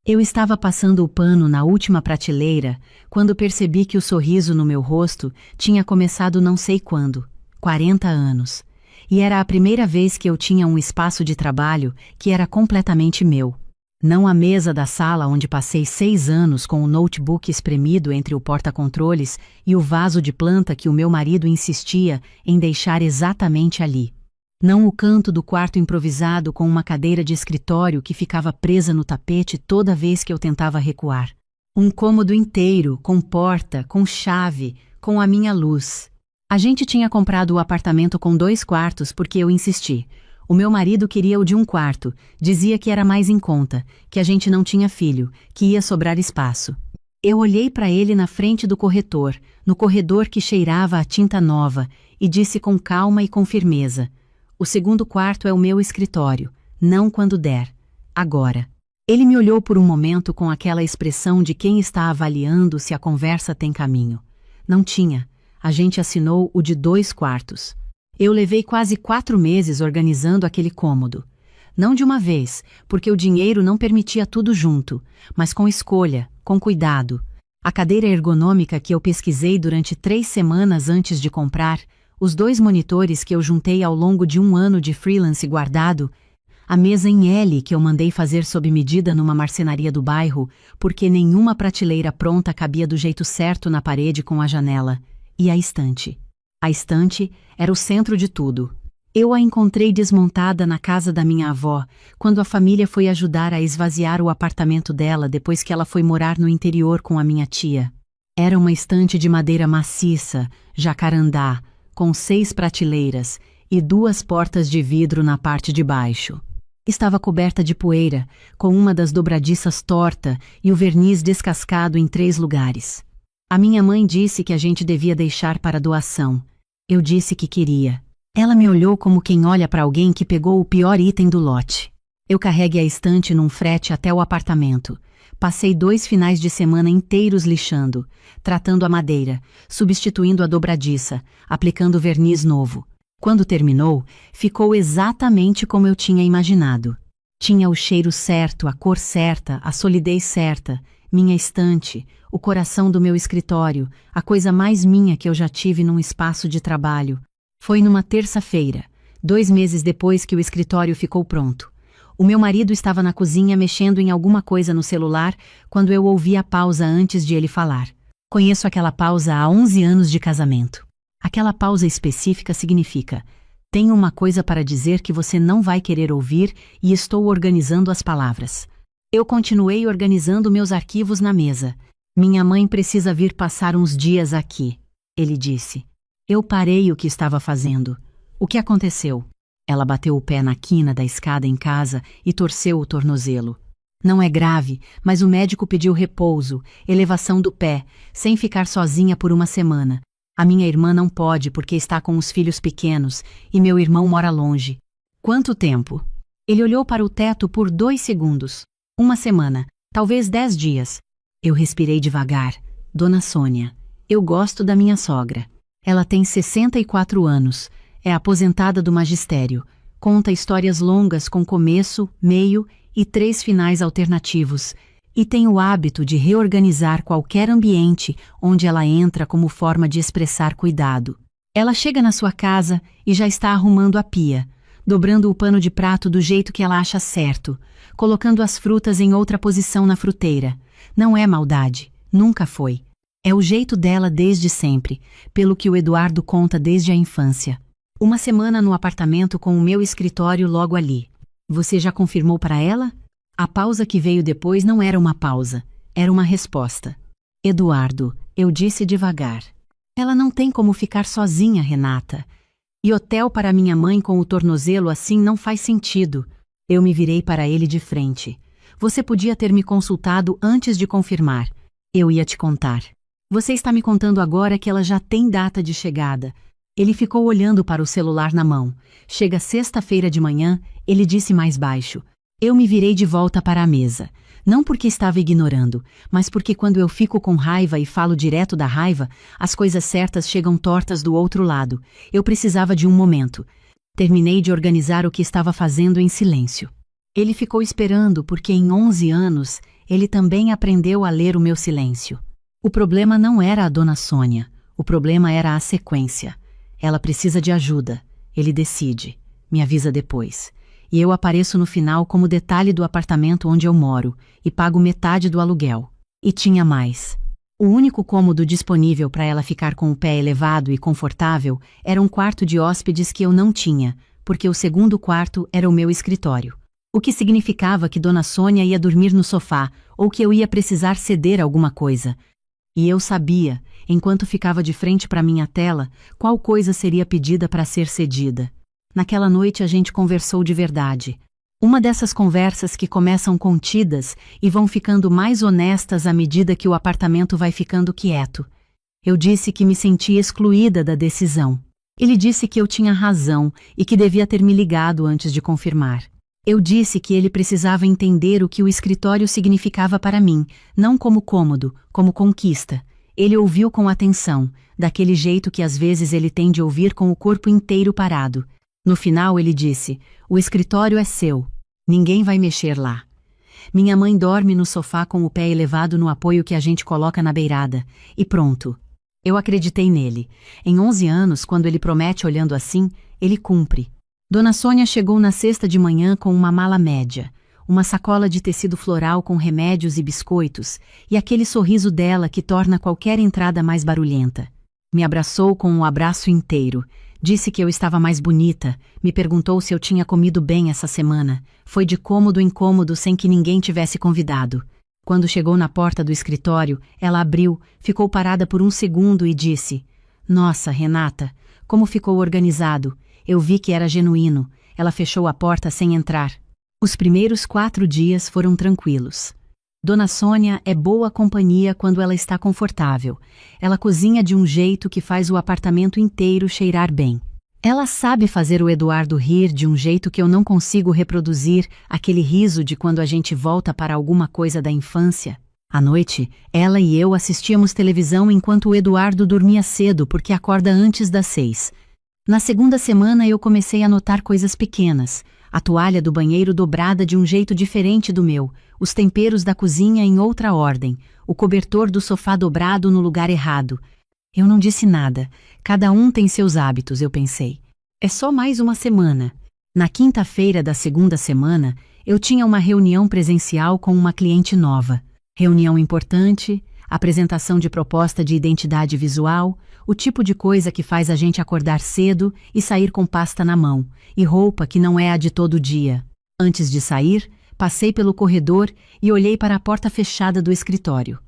Eu estava passando o pano na última prateleira quando percebi que o sorriso no meu rosto tinha começado não sei quando, 40 anos. E era a primeira vez que eu tinha um espaço de trabalho que era completamente meu. Não a mesa da sala onde passei 6 anos com o notebook espremido entre o porta-controles e o vaso de planta que o meu marido insistia em deixar exatamente ali. Não o canto do quarto improvisado com uma cadeira de escritório que ficava presa no tapete toda vez que eu tentava recuar. Um cômodo inteiro, com porta, com chave, com a minha luz. A gente tinha comprado o apartamento com 2 quartos porque eu insisti. O meu marido queria o de 1 quarto, dizia que era mais em conta, que a gente não tinha filho, que ia sobrar espaço. Eu olhei para ele na frente do corretor, no corredor que cheirava a tinta nova, e disse com calma e com firmeza: "O 2º quarto é o meu escritório, não quando der, agora." Ele me olhou por um momento com aquela expressão de quem está avaliando se a conversa tem caminho. Não tinha. A gente assinou o de 2 quartos. Eu levei quase 4 meses organizando aquele cômodo. Não de uma vez, porque o dinheiro não permitia tudo junto, mas com escolha, com cuidado. A cadeira ergonômica que eu pesquisei durante 3 semanas antes de comprar, os 2 monitores que eu juntei ao longo de 1 ano de freelance guardado, a mesa em L que eu mandei fazer sob medida numa marcenaria do bairro, porque nenhuma prateleira pronta cabia do jeito certo na parede com a janela, e a estante. A estante era o centro de tudo. Eu a encontrei desmontada na casa da minha avó, quando a família foi ajudar a esvaziar o apartamento dela depois que ela foi morar no interior com a minha tia. Era uma estante de madeira maciça, jacarandá, com 6 prateleiras e 2 portas de vidro na parte de baixo. Estava coberta de poeira, com uma das dobradiças torta e o verniz descascado em 3 lugares. A minha mãe disse que a gente devia deixar para doação. Eu disse que queria. Ela me olhou como quem olha para alguém que pegou o pior item do lote. Eu carreguei a estante num frete até o apartamento. Passei 2 finais de semana inteiros lixando, tratando a madeira, substituindo a dobradiça, aplicando verniz novo. Quando terminou, ficou exatamente como eu tinha imaginado. Tinha o cheiro certo, a cor certa, a solidez certa, minha estante, o coração do meu escritório, a coisa mais minha que eu já tive num espaço de trabalho. Foi numa terça-feira, 2 meses depois que o escritório ficou pronto. O meu marido estava na cozinha mexendo em alguma coisa no celular quando eu ouvi a pausa antes de ele falar. Conheço aquela pausa há 11 anos de casamento. Aquela pausa específica significa: tenho uma coisa para dizer que você não vai querer ouvir e estou organizando as palavras. Eu continuei organizando meus arquivos na mesa. Minha mãe precisa vir passar uns dias aqui, ele disse. Eu parei o que estava fazendo. O que aconteceu? Ela bateu o pé na quina da escada em casa e torceu o tornozelo. Não é grave, mas o médico pediu repouso, elevação do pé, sem ficar sozinha por uma semana. A minha irmã não pode porque está com os filhos pequenos e meu irmão mora longe. Quanto tempo? Ele olhou para o teto por 2 segundos. 1 semana, talvez 10 dias. Eu respirei devagar. Dona Sônia, eu gosto da minha sogra. Ela tem 64 anos, é aposentada do magistério, conta histórias longas com começo, meio e 3 finais alternativos, e tem o hábito de reorganizar qualquer ambiente onde ela entra como forma de expressar cuidado. Ela chega na sua casa e já está arrumando a pia, dobrando o pano de prato do jeito que ela acha certo, colocando as frutas em outra posição na fruteira. Não é maldade, nunca foi. É o jeito dela desde sempre, pelo que o Eduardo conta desde a infância. 1 semana no apartamento com o meu escritório logo ali. Você já confirmou para ela? A pausa que veio depois não era uma pausa, era uma resposta. Eduardo, eu disse devagar. Ela não tem como ficar sozinha, Renata. E hotel para minha mãe com o tornozelo assim não faz sentido. Eu me virei para ele de frente. Você podia ter me consultado antes de confirmar. Eu ia te contar. Você está me contando agora que ela já tem data de chegada. Ele ficou olhando para o celular na mão. Chega sexta-feira de manhã, ele disse mais baixo. Eu me virei de volta para a mesa. Não porque estava ignorando, mas porque quando eu fico com raiva e falo direto da raiva, as coisas certas chegam tortas do outro lado. Eu precisava de um momento. Terminei de organizar o que estava fazendo em silêncio. Ele ficou esperando porque em 11 anos ele também aprendeu a ler o meu silêncio. O problema não era a Dona Sônia, o problema era a sequência. Ela precisa de ajuda, ele decide, me avisa depois. E eu apareço no final como detalhe do apartamento onde eu moro e pago metade do aluguel. E tinha mais. O único cômodo disponível para ela ficar com o pé elevado e confortável era um quarto de hóspedes que eu não tinha, porque o segundo quarto era o meu escritório. O que significava que Dona Sônia ia dormir no sofá ou que eu ia precisar ceder alguma coisa. E eu sabia, enquanto ficava de frente para minha tela, qual coisa seria pedida para ser cedida. Naquela noite a gente conversou de verdade. Uma dessas conversas que começam contidas e vão ficando mais honestas à medida que o apartamento vai ficando quieto. Eu disse que me sentia excluída da decisão. Ele disse que eu tinha razão e que devia ter me ligado antes de confirmar. Eu disse que ele precisava entender o que o escritório significava para mim, não como cômodo, como conquista. Ele ouviu com atenção, daquele jeito que às vezes ele tem de ouvir com o corpo inteiro parado. No final ele disse, o escritório é seu, ninguém vai mexer lá. Minha mãe dorme no sofá com o pé elevado no apoio que a gente coloca na beirada, e pronto. Eu acreditei nele. Em 11 anos, quando ele promete olhando assim, ele cumpre. Dona Sônia chegou na sexta de manhã com uma mala média, uma sacola de tecido floral com remédios e biscoitos, e aquele sorriso dela que torna qualquer entrada mais barulhenta. Me abraçou com um abraço inteiro. Disse que eu estava mais bonita, me perguntou se eu tinha comido bem essa semana. Foi de cômodo em cômodo sem que ninguém tivesse convidado. Quando chegou na porta do escritório, ela abriu, ficou parada por um segundo e disse: Nossa, Renata, como ficou organizado. Eu vi que era genuíno. Ela fechou a porta sem entrar. Os primeiros 4 dias foram tranquilos. Dona Sônia é boa companhia quando ela está confortável. Ela cozinha de um jeito que faz o apartamento inteiro cheirar bem. Ela sabe fazer o Eduardo rir de um jeito que eu não consigo reproduzir, aquele riso de quando a gente volta para alguma coisa da infância. À noite, ela e eu assistíamos televisão enquanto o Eduardo dormia cedo porque acorda antes das 6. Na segunda semana eu comecei a notar coisas pequenas. A toalha do banheiro dobrada de um jeito diferente do meu, os temperos da cozinha em outra ordem, o cobertor do sofá dobrado no lugar errado. Eu não disse nada. Cada um tem seus hábitos, eu pensei. É só mais uma semana. Na quinta-feira da segunda semana, eu tinha uma reunião presencial com uma cliente nova. Reunião importante, apresentação de proposta de identidade visual, o tipo de coisa que faz a gente acordar cedo e sair com pasta na mão, e roupa que não é a de todo dia. Antes de sair, passei pelo corredor e olhei para a porta fechada do escritório.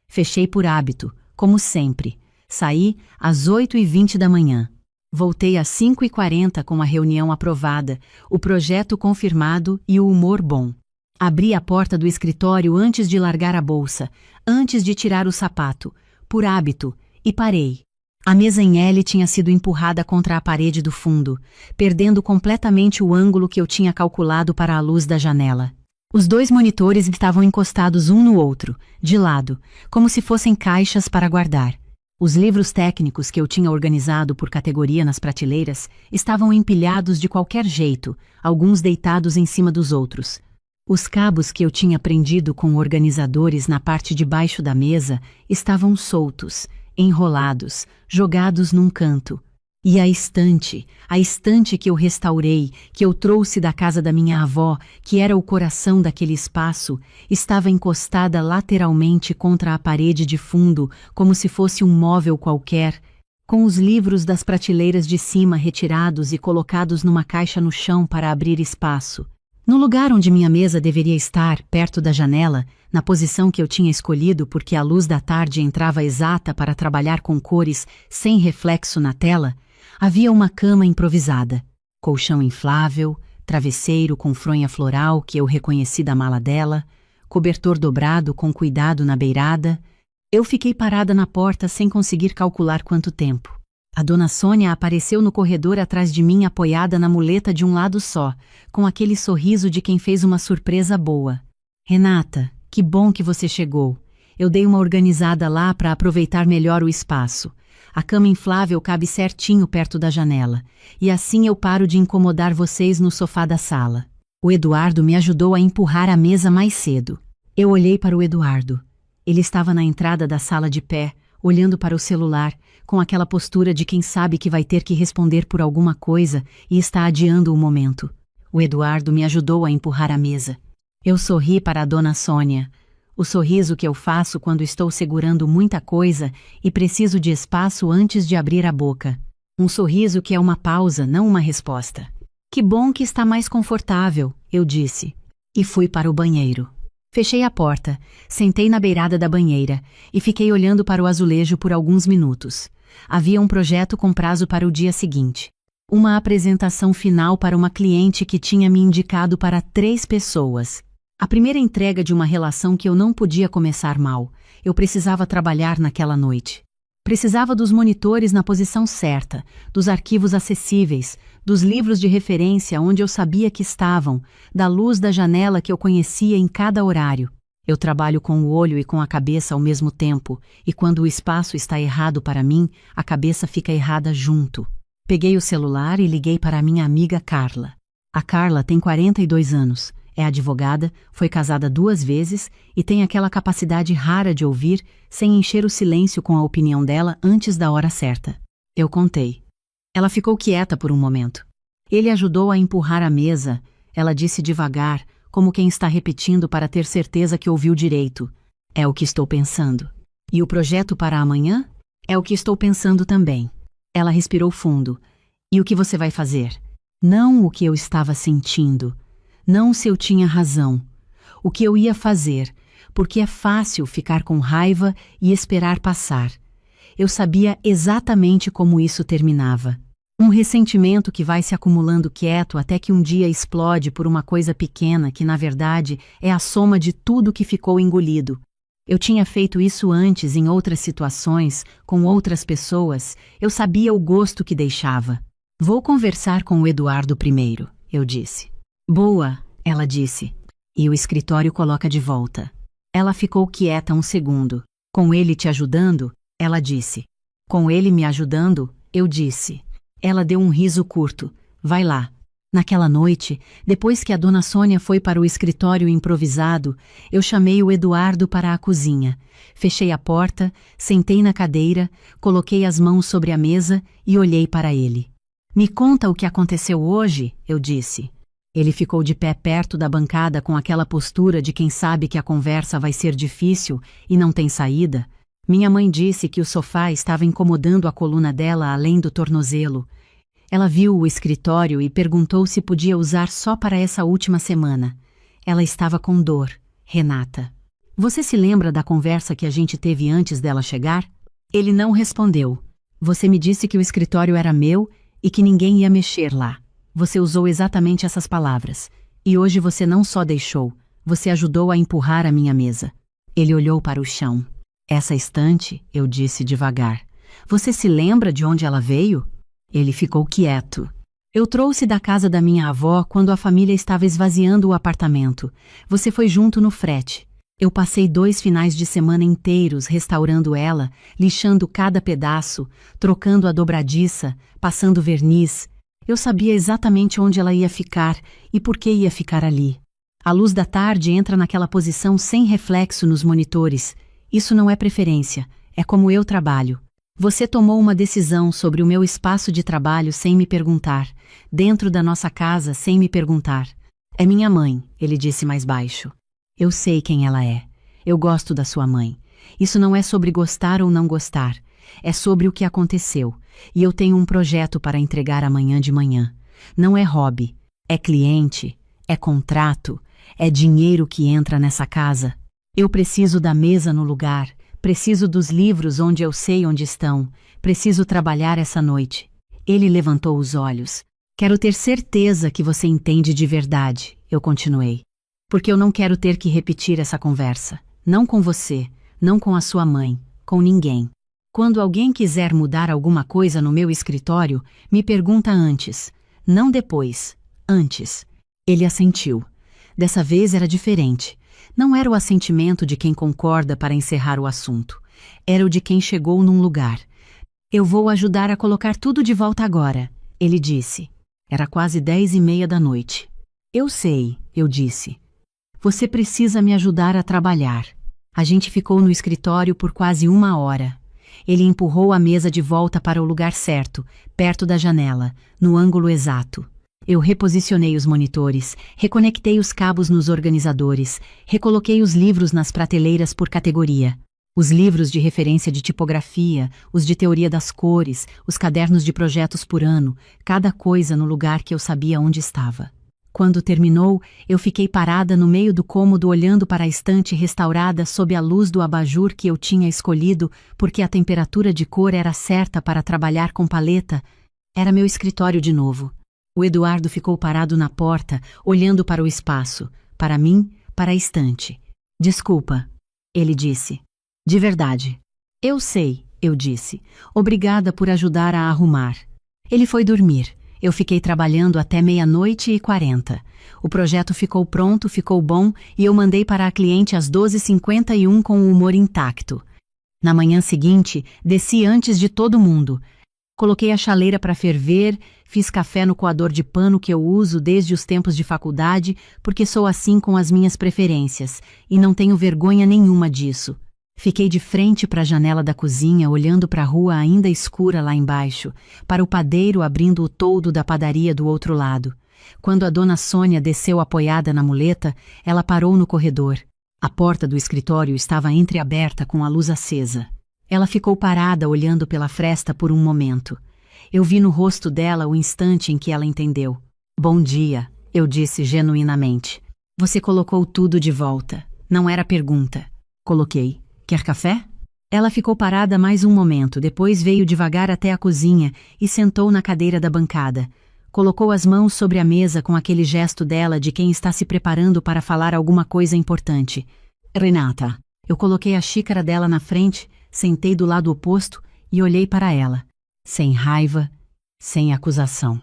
Fechei por hábito, como sempre. Saí às 8h20 da manhã. Voltei às 5h40 com a reunião aprovada, o projeto confirmado e o humor bom. Abri a porta do escritório antes de largar a bolsa, antes de tirar o sapato, por hábito, e parei. A mesa em L tinha sido empurrada contra a parede do fundo, perdendo completamente o ângulo que eu tinha calculado para a luz da janela. Os 2 monitores estavam encostados um no outro, de lado, como se fossem caixas para guardar. Os livros técnicos que eu tinha organizado por categoria nas prateleiras estavam empilhados de qualquer jeito, alguns deitados em cima dos outros. Os cabos que eu tinha prendido com organizadores na parte de baixo da mesa estavam soltos, enrolados, jogados num canto. E a estante que eu restaurei, que eu trouxe da casa da minha avó, que era o coração daquele espaço, estava encostada lateralmente contra a parede de fundo, como se fosse um móvel qualquer, com os livros das prateleiras de cima retirados e colocados numa caixa no chão para abrir espaço. No lugar onde minha mesa deveria estar, perto da janela, na posição que eu tinha escolhido porque a luz da tarde entrava exata para trabalhar com cores sem reflexo na tela, havia uma cama improvisada, colchão inflável, travesseiro com fronha floral que eu reconheci da mala dela, cobertor dobrado com cuidado na beirada. Eu fiquei parada na porta sem conseguir calcular quanto tempo. A Dona Sônia apareceu no corredor atrás de mim apoiada na muleta de um lado só, com aquele sorriso de quem fez uma surpresa boa. Renata, que bom que você chegou. Eu dei uma organizada lá para aproveitar melhor o espaço. A cama inflável cabe certinho perto da janela, e assim eu paro de incomodar vocês no sofá da sala. O Eduardo me ajudou a empurrar a mesa mais cedo. Eu olhei para o Eduardo. Ele estava na entrada da sala de pé, olhando para o celular, com aquela postura de quem sabe que vai ter que responder por alguma coisa e está adiando o momento. O Eduardo me ajudou a empurrar a mesa. Eu sorri para a dona Sônia. O sorriso que eu faço quando estou segurando muita coisa e preciso de espaço antes de abrir a boca. Um sorriso que é uma pausa, não uma resposta. Que bom que está mais confortável, eu disse. E fui para o banheiro. Fechei a porta, sentei na beirada da banheira e fiquei olhando para o azulejo por alguns minutos. Havia um projeto com prazo para o dia seguinte. Uma apresentação final para uma cliente que tinha me indicado para 3 pessoas. A primeira entrega de uma relação que eu não podia começar mal. Eu precisava trabalhar naquela noite. Precisava dos monitores na posição certa, dos arquivos acessíveis, dos livros de referência onde eu sabia que estavam, da luz da janela que eu conhecia em cada horário. Eu trabalho com o olho e com a cabeça ao mesmo tempo, e quando o espaço está errado para mim, a cabeça fica errada junto. Peguei o celular e liguei para a minha amiga Carla. A Carla tem 42 anos, é advogada, foi casada 2 vezes e tem aquela capacidade rara de ouvir sem encher o silêncio com a opinião dela antes da hora certa. Eu contei. Ela ficou quieta por um momento. Ele ajudou a empurrar a mesa. Ela disse devagar, como quem está repetindo para ter certeza que ouviu direito. É o que estou pensando. E o projeto para amanhã? É o que estou pensando também. Ela respirou fundo. E o que você vai fazer? Não o que eu estava sentindo. Não se eu tinha razão. O que eu ia fazer, porque é fácil ficar com raiva e esperar passar. Eu sabia exatamente como isso terminava. Um ressentimento que vai se acumulando quieto até que um dia explode por uma coisa pequena que, na verdade, é a soma de tudo que ficou engolido. Eu tinha feito isso antes em outras situações, com outras pessoas. Eu sabia o gosto que deixava. Vou conversar com o Eduardo primeiro, eu disse. Boa, ela disse. E o escritório coloca de volta. Ela ficou quieta um segundo. Com ele te ajudando? Ela disse. Com ele me ajudando? Eu disse. Ela deu um riso curto. Vai lá. Naquela noite, depois que a dona Sônia foi para o escritório improvisado, eu chamei o Eduardo para a cozinha. Fechei a porta, sentei na cadeira, coloquei as mãos sobre a mesa e olhei para ele. Me conta o que aconteceu hoje, eu disse. Ele ficou de pé perto da bancada com aquela postura de quem sabe que a conversa vai ser difícil e não tem saída. Minha mãe disse que o sofá estava incomodando a coluna dela além do tornozelo. Ela viu o escritório e perguntou se podia usar só para essa última semana. Ela estava com dor, Renata. Você se lembra da conversa que a gente teve antes dela chegar? Ele não respondeu. Você me disse que o escritório era meu e que ninguém ia mexer lá. Você usou exatamente essas palavras. E hoje você não só deixou, você ajudou a empurrar a minha mesa. Ele olhou para o chão. Essa estante, eu disse devagar. Você se lembra de onde ela veio? Ele ficou quieto. Eu trouxe da casa da minha avó quando a família estava esvaziando o apartamento. Você foi junto no frete. Eu passei 2 finais de semana inteiros restaurando ela, lixando cada pedaço, trocando a dobradiça, passando verniz. Eu sabia exatamente onde ela ia ficar e por que ia ficar ali. A luz da tarde entra naquela posição sem reflexo nos monitores. Isso não é preferência, é como eu trabalho. Você tomou uma decisão sobre o meu espaço de trabalho sem me perguntar, dentro da nossa casa sem me perguntar. É minha mãe, ele disse mais baixo. Eu sei quem ela é. Eu gosto da sua mãe. Isso não é sobre gostar ou não gostar. É sobre o que aconteceu. E eu tenho um projeto para entregar amanhã de manhã. Não é hobby, é cliente, é contrato, é dinheiro que entra nessa casa. Eu preciso da mesa no lugar, preciso dos livros onde eu sei onde estão, preciso trabalhar essa noite. Ele levantou os olhos. Quero ter certeza que você entende de verdade, eu continuei. Porque eu não quero ter que repetir essa conversa. Não com você, não com a sua mãe, com ninguém. Quando alguém quiser mudar alguma coisa no meu escritório, me pergunta antes. Não depois, antes. Ele assentiu. Dessa vez era diferente. Não era o assentimento de quem concorda para encerrar o assunto. Era o de quem chegou num lugar. Eu vou ajudar a colocar tudo de volta agora, ele disse. Era quase 10h30 da noite. Eu sei, eu disse. Você precisa me ajudar a trabalhar. A gente ficou no escritório por quase 1 hora. Ele empurrou a mesa de volta para o lugar certo, perto da janela, no ângulo exato. Eu reposicionei os monitores, reconectei os cabos nos organizadores, recoloquei os livros nas prateleiras por categoria. Os livros de referência de tipografia, os de teoria das cores, os cadernos de projetos por ano, cada coisa no lugar que eu sabia onde estava. Quando terminou, eu fiquei parada no meio do cômodo olhando para a estante restaurada sob a luz do abajur que eu tinha escolhido porque a temperatura de cor era certa para trabalhar com paleta. Era meu escritório de novo. O Eduardo ficou parado na porta, olhando para o espaço, para mim, para a estante. Desculpa, ele disse. De verdade. Eu sei, eu disse. Obrigada por ajudar a arrumar. Ele foi dormir. Eu fiquei trabalhando até 00:40. O projeto ficou pronto, ficou bom, e eu mandei para a cliente às 12:51 com o humor intacto. Na manhã seguinte, desci antes de todo mundo. Coloquei a chaleira para ferver, fiz café no coador de pano que eu uso desde os tempos de faculdade, porque sou assim com as minhas preferências, e não tenho vergonha nenhuma disso. Fiquei de frente para a janela da cozinha, olhando para a rua ainda escura lá embaixo, para o padeiro abrindo o toldo da padaria do outro lado. Quando a dona Sônia desceu apoiada na muleta, ela parou no corredor. A porta do escritório estava entreaberta com a luz acesa. Ela ficou parada olhando pela fresta por um momento. Eu vi no rosto dela o instante em que ela entendeu. Bom dia, eu disse genuinamente. Você colocou tudo de volta. Não era pergunta. Coloquei. Quer café? Ela ficou parada mais um momento, depois veio devagar até a cozinha e sentou na cadeira da bancada. Colocou as mãos sobre a mesa com aquele gesto dela de quem está se preparando para falar alguma coisa importante. Renata. Eu coloquei a xícara dela na frente, sentei do lado oposto e olhei para ela. Sem raiva, sem acusação.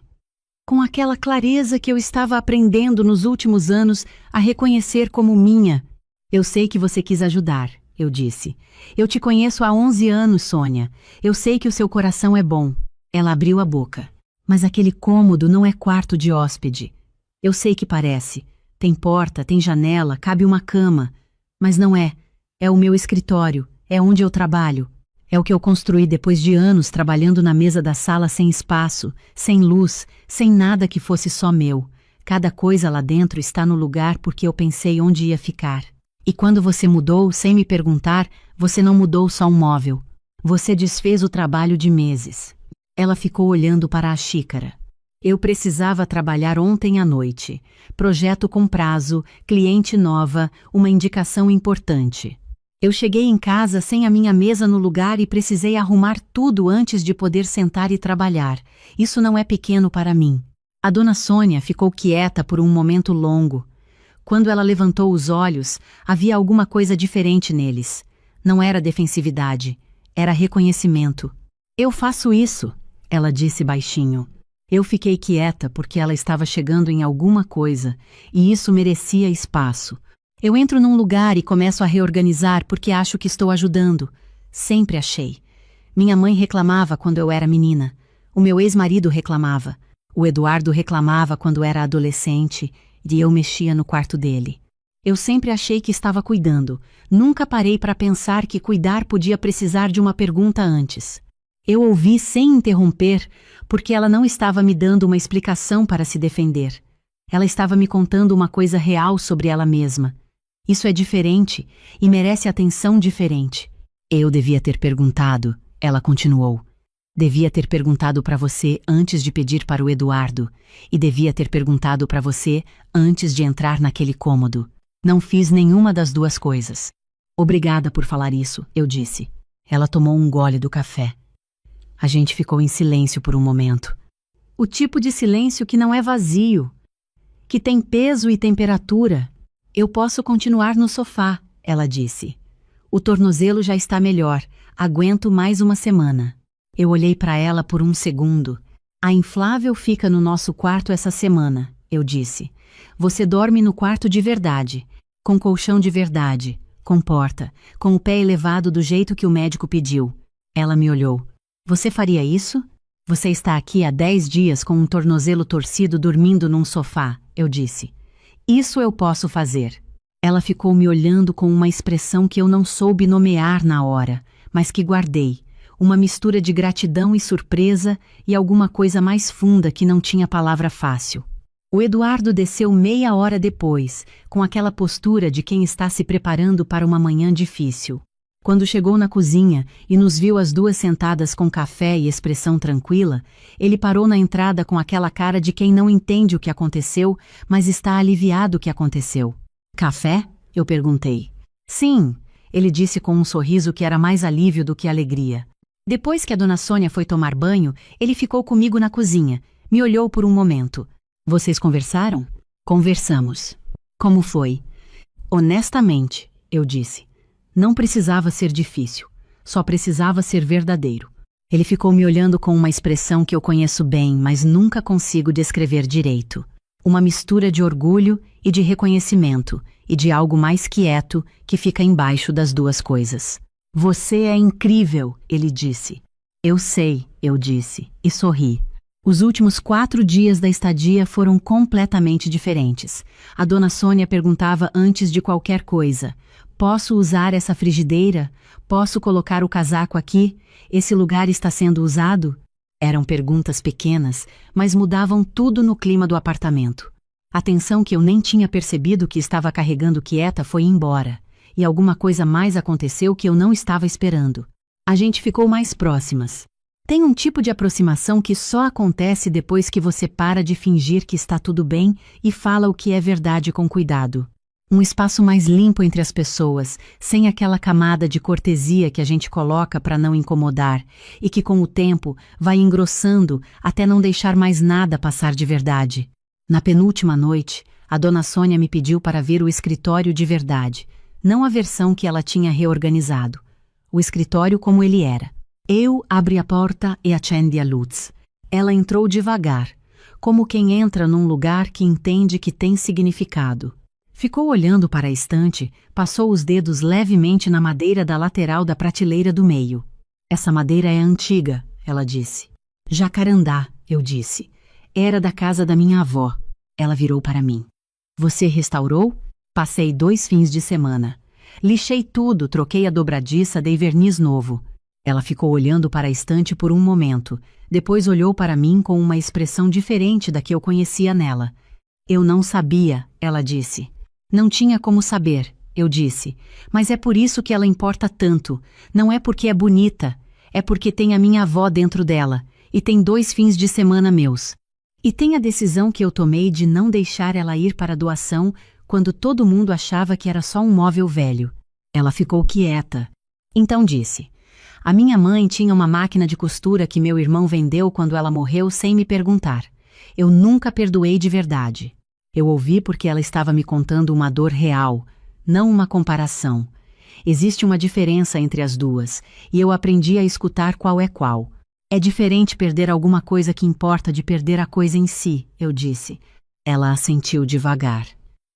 Com aquela clareza que eu estava aprendendo nos últimos anos a reconhecer como minha. Eu sei que você quis ajudar. Eu disse. Eu te conheço há 11 anos, Sônia. Eu sei que o seu coração é bom. Ela abriu a boca. Mas aquele cômodo não é quarto de hóspede. Eu sei que parece. Tem porta, tem janela, cabe uma cama. Mas não é. É o meu escritório. É onde eu trabalho. É o que eu construí depois de anos trabalhando na mesa da sala sem espaço, sem luz, sem nada que fosse só meu. Cada coisa lá dentro está no lugar porque eu pensei onde ia ficar. E quando você mudou, sem me perguntar, você não mudou só um móvel. Você desfez o trabalho de meses. Ela ficou olhando para a xícara. Eu precisava trabalhar ontem à noite. Projeto com prazo, cliente nova, uma indicação importante. Eu cheguei em casa sem a minha mesa no lugar e precisei arrumar tudo antes de poder sentar e trabalhar. Isso não é pequeno para mim. A dona Sônia ficou quieta por um momento longo. Quando ela levantou os olhos, havia alguma coisa diferente neles. Não era defensividade, era reconhecimento. Eu faço isso, ela disse baixinho. Eu fiquei quieta porque ela estava chegando em alguma coisa, e isso merecia espaço. Eu entro num lugar e começo a reorganizar porque acho que estou ajudando. Sempre achei. Minha mãe reclamava quando eu era menina. O meu ex-marido reclamava. O Eduardo reclamava quando era adolescente. E eu mexia no quarto dele. Eu sempre achei que estava cuidando. Nunca parei para pensar que cuidar podia precisar de uma pergunta antes. Eu ouvi sem interromper, porque ela não estava me dando uma explicação para se defender. Ela estava me contando uma coisa real sobre ela mesma. Isso é diferente e merece atenção diferente. Eu devia ter perguntado, ela continuou. Devia ter perguntado para você antes de pedir para o Eduardo. E devia ter perguntado para você antes de entrar naquele cômodo. Não fiz nenhuma das duas coisas. Obrigada por falar isso, eu disse. Ela tomou um gole do café. A gente ficou em silêncio por um momento. O tipo de silêncio que não é vazio, que tem peso e temperatura. Eu posso continuar no sofá, ela disse. O tornozelo já está melhor. Aguento mais uma semana. Eu olhei para ela por um segundo. A inflável fica no nosso quarto essa semana, eu disse. Você dorme no quarto de verdade, com colchão de verdade, com porta, com o pé elevado do jeito que o médico pediu. Ela me olhou. Você faria isso? Você está aqui há 10 dias com um tornozelo torcido dormindo num sofá, eu disse. Isso eu posso fazer. Ela ficou me olhando com uma expressão que eu não soube nomear na hora, mas que guardei. Uma mistura de gratidão e surpresa e alguma coisa mais funda que não tinha palavra fácil. O Eduardo desceu meia hora depois, com aquela postura de quem está se preparando para uma manhã difícil. Quando chegou na cozinha e nos viu as duas sentadas com café e expressão tranquila, ele parou na entrada com aquela cara de quem não entende o que aconteceu, mas está aliviado que aconteceu. Café? Eu perguntei. Sim, ele disse com um sorriso que era mais alívio do que alegria. Depois que a dona Sônia foi tomar banho, ele ficou comigo na cozinha, me olhou por um momento. Vocês conversaram? Conversamos. Como foi? Honestamente, eu disse. Não precisava ser difícil, só precisava ser verdadeiro. Ele ficou me olhando com uma expressão que eu conheço bem, mas nunca consigo descrever direito. Uma mistura de orgulho e de reconhecimento, e de algo mais quieto que fica embaixo das duas coisas. Você é incrível, ele disse. Eu sei, eu disse, e sorri. Os últimos 4 dias da estadia foram completamente diferentes. A dona Sônia perguntava antes de qualquer coisa: posso usar essa frigideira? Posso colocar o casaco aqui? Esse lugar está sendo usado? Eram perguntas pequenas, mas mudavam tudo no clima do apartamento. A tensão que eu nem tinha percebido que estava carregando quieta foi embora, e alguma coisa mais aconteceu que eu não estava esperando. A gente ficou mais próximas. Tem um tipo de aproximação que só acontece depois que você para de fingir que está tudo bem e fala o que é verdade com cuidado. Um espaço mais limpo entre as pessoas, sem aquela camada de cortesia que a gente coloca para não incomodar e que com o tempo vai engrossando até não deixar mais nada passar de verdade. Na penúltima noite, a dona Sônia me pediu para ver o escritório de verdade, não a versão que ela tinha reorganizado. O escritório como ele era. Eu abri a porta e acendi a luz. Ela entrou devagar, como quem entra num lugar que entende que tem significado. Ficou olhando para a estante, passou os dedos levemente na madeira da lateral da prateleira do meio. Essa madeira é antiga, ela disse. Jacarandá, eu disse. Era da casa da minha avó. Ela virou para mim. Você restaurou? Passei 2 fins de semana. Lixei tudo, troquei a dobradiça, dei verniz novo. Ela ficou olhando para a estante por um momento, depois olhou para mim com uma expressão diferente da que eu conhecia nela. Eu não sabia, ela disse. Não tinha como saber, eu disse, mas é por isso que ela importa tanto. Não é porque é bonita, é porque tem a minha avó dentro dela, e tem 2 fins de semana meus. E tem a decisão que eu tomei de não deixar ela ir para a doação quando todo mundo achava que era só um móvel velho. Ela ficou quieta. Então disse: a minha mãe tinha uma máquina de costura que meu irmão vendeu quando ela morreu sem me perguntar. Eu nunca perdoei de verdade. Eu ouvi porque ela estava me contando uma dor real, não uma comparação. Existe uma diferença entre as duas, e eu aprendi a escutar qual é qual. É diferente perder alguma coisa que importa de perder a coisa em si, eu disse. Ela assentiu devagar.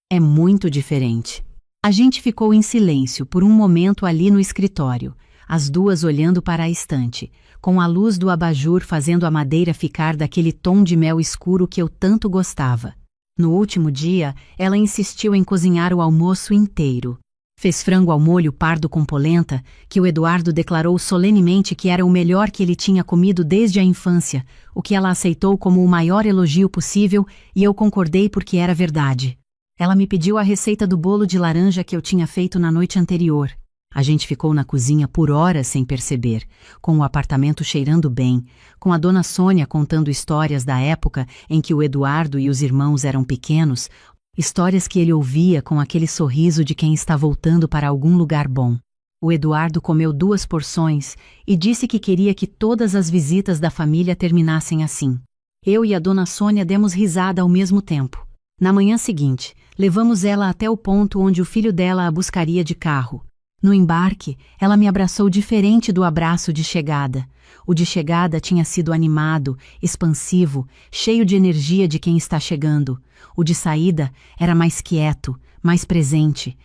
É muito diferente. A gente ficou em silêncio por um momento ali no escritório, as duas olhando para a estante, com a luz do abajur fazendo a madeira ficar daquele tom de mel escuro que eu tanto gostava. No último dia, ela insistiu em cozinhar o almoço inteiro. Fez frango ao molho pardo com polenta, que o Eduardo declarou solenemente que era o melhor que ele tinha comido desde a infância, o que ela aceitou como o maior elogio possível, e eu concordei porque era verdade. Ela me pediu a receita do bolo de laranja que eu tinha feito na noite anterior. A gente ficou na cozinha por horas sem perceber, com o apartamento cheirando bem, com a dona Sônia contando histórias da época em que o Eduardo e os irmãos eram pequenos, histórias que ele ouvia com aquele sorriso de quem está voltando para algum lugar bom. O Eduardo comeu 2 porções e disse que queria que todas as visitas da família terminassem assim. Eu e a dona Sônia demos risada ao mesmo tempo. Na manhã seguinte, levamos ela até o ponto onde o filho dela a buscaria de carro. No embarque, ela me abraçou diferente do abraço de chegada. O de chegada tinha sido animado, expansivo, cheio de energia de quem está chegando. O de saída era mais quieto, mais presente.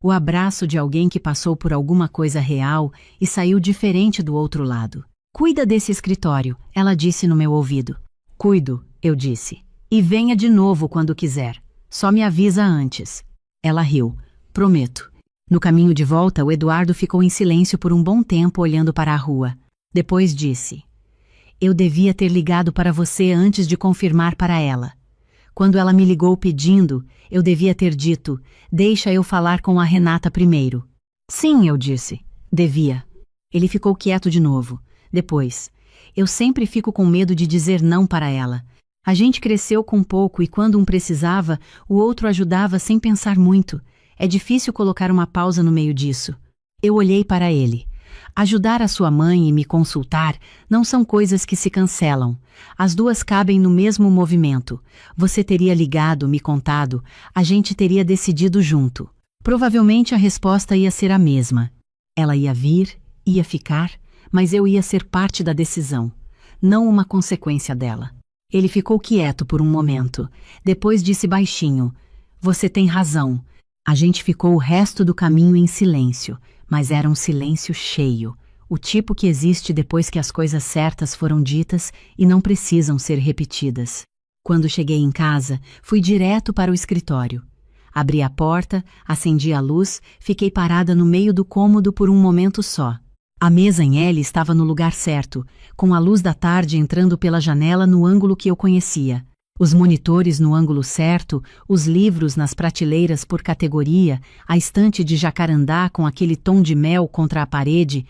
O abraço de alguém que passou por alguma coisa real e saiu diferente do outro lado. Cuida desse escritório, ela disse no meu ouvido. Cuido, eu disse. E venha de novo quando quiser. Só me avisa antes. Ela riu. Prometo. No caminho de volta, o Eduardo ficou em silêncio por um bom tempo olhando para a rua. Depois disse: Eu devia ter ligado para você antes de confirmar para ela. Quando ela me ligou pedindo, eu devia ter dito: Deixa eu falar com a Renata primeiro. Sim, eu disse. Devia. Ele ficou quieto de novo. Depois: Eu sempre fico com medo de dizer não para ela. A gente cresceu com pouco e quando um precisava, o outro ajudava sem pensar muito. É difícil colocar uma pausa no meio disso. Eu olhei para ele. Ajudar a sua mãe e me consultar não são coisas que se cancelam. As duas cabem no mesmo movimento. Você teria ligado, me contado, a gente teria decidido junto. Provavelmente a resposta ia ser a mesma. Ela ia vir, ia ficar, mas eu ia ser parte da decisão, não uma consequência dela. Ele ficou quieto por um momento. Depois disse baixinho: Você tem razão. A gente ficou o resto do caminho em silêncio, mas era um silêncio cheio, o tipo que existe depois que as coisas certas foram ditas e não precisam ser repetidas. Quando cheguei em casa, fui direto para o escritório. Abri a porta, acendi a luz, fiquei parada no meio do cômodo por um momento só. A mesa em L estava no lugar certo, com a luz da tarde entrando pela janela no ângulo que eu conhecia. Os monitores no ângulo certo, os livros nas prateleiras por categoria, a estante de jacarandá com aquele tom de mel contra a parede.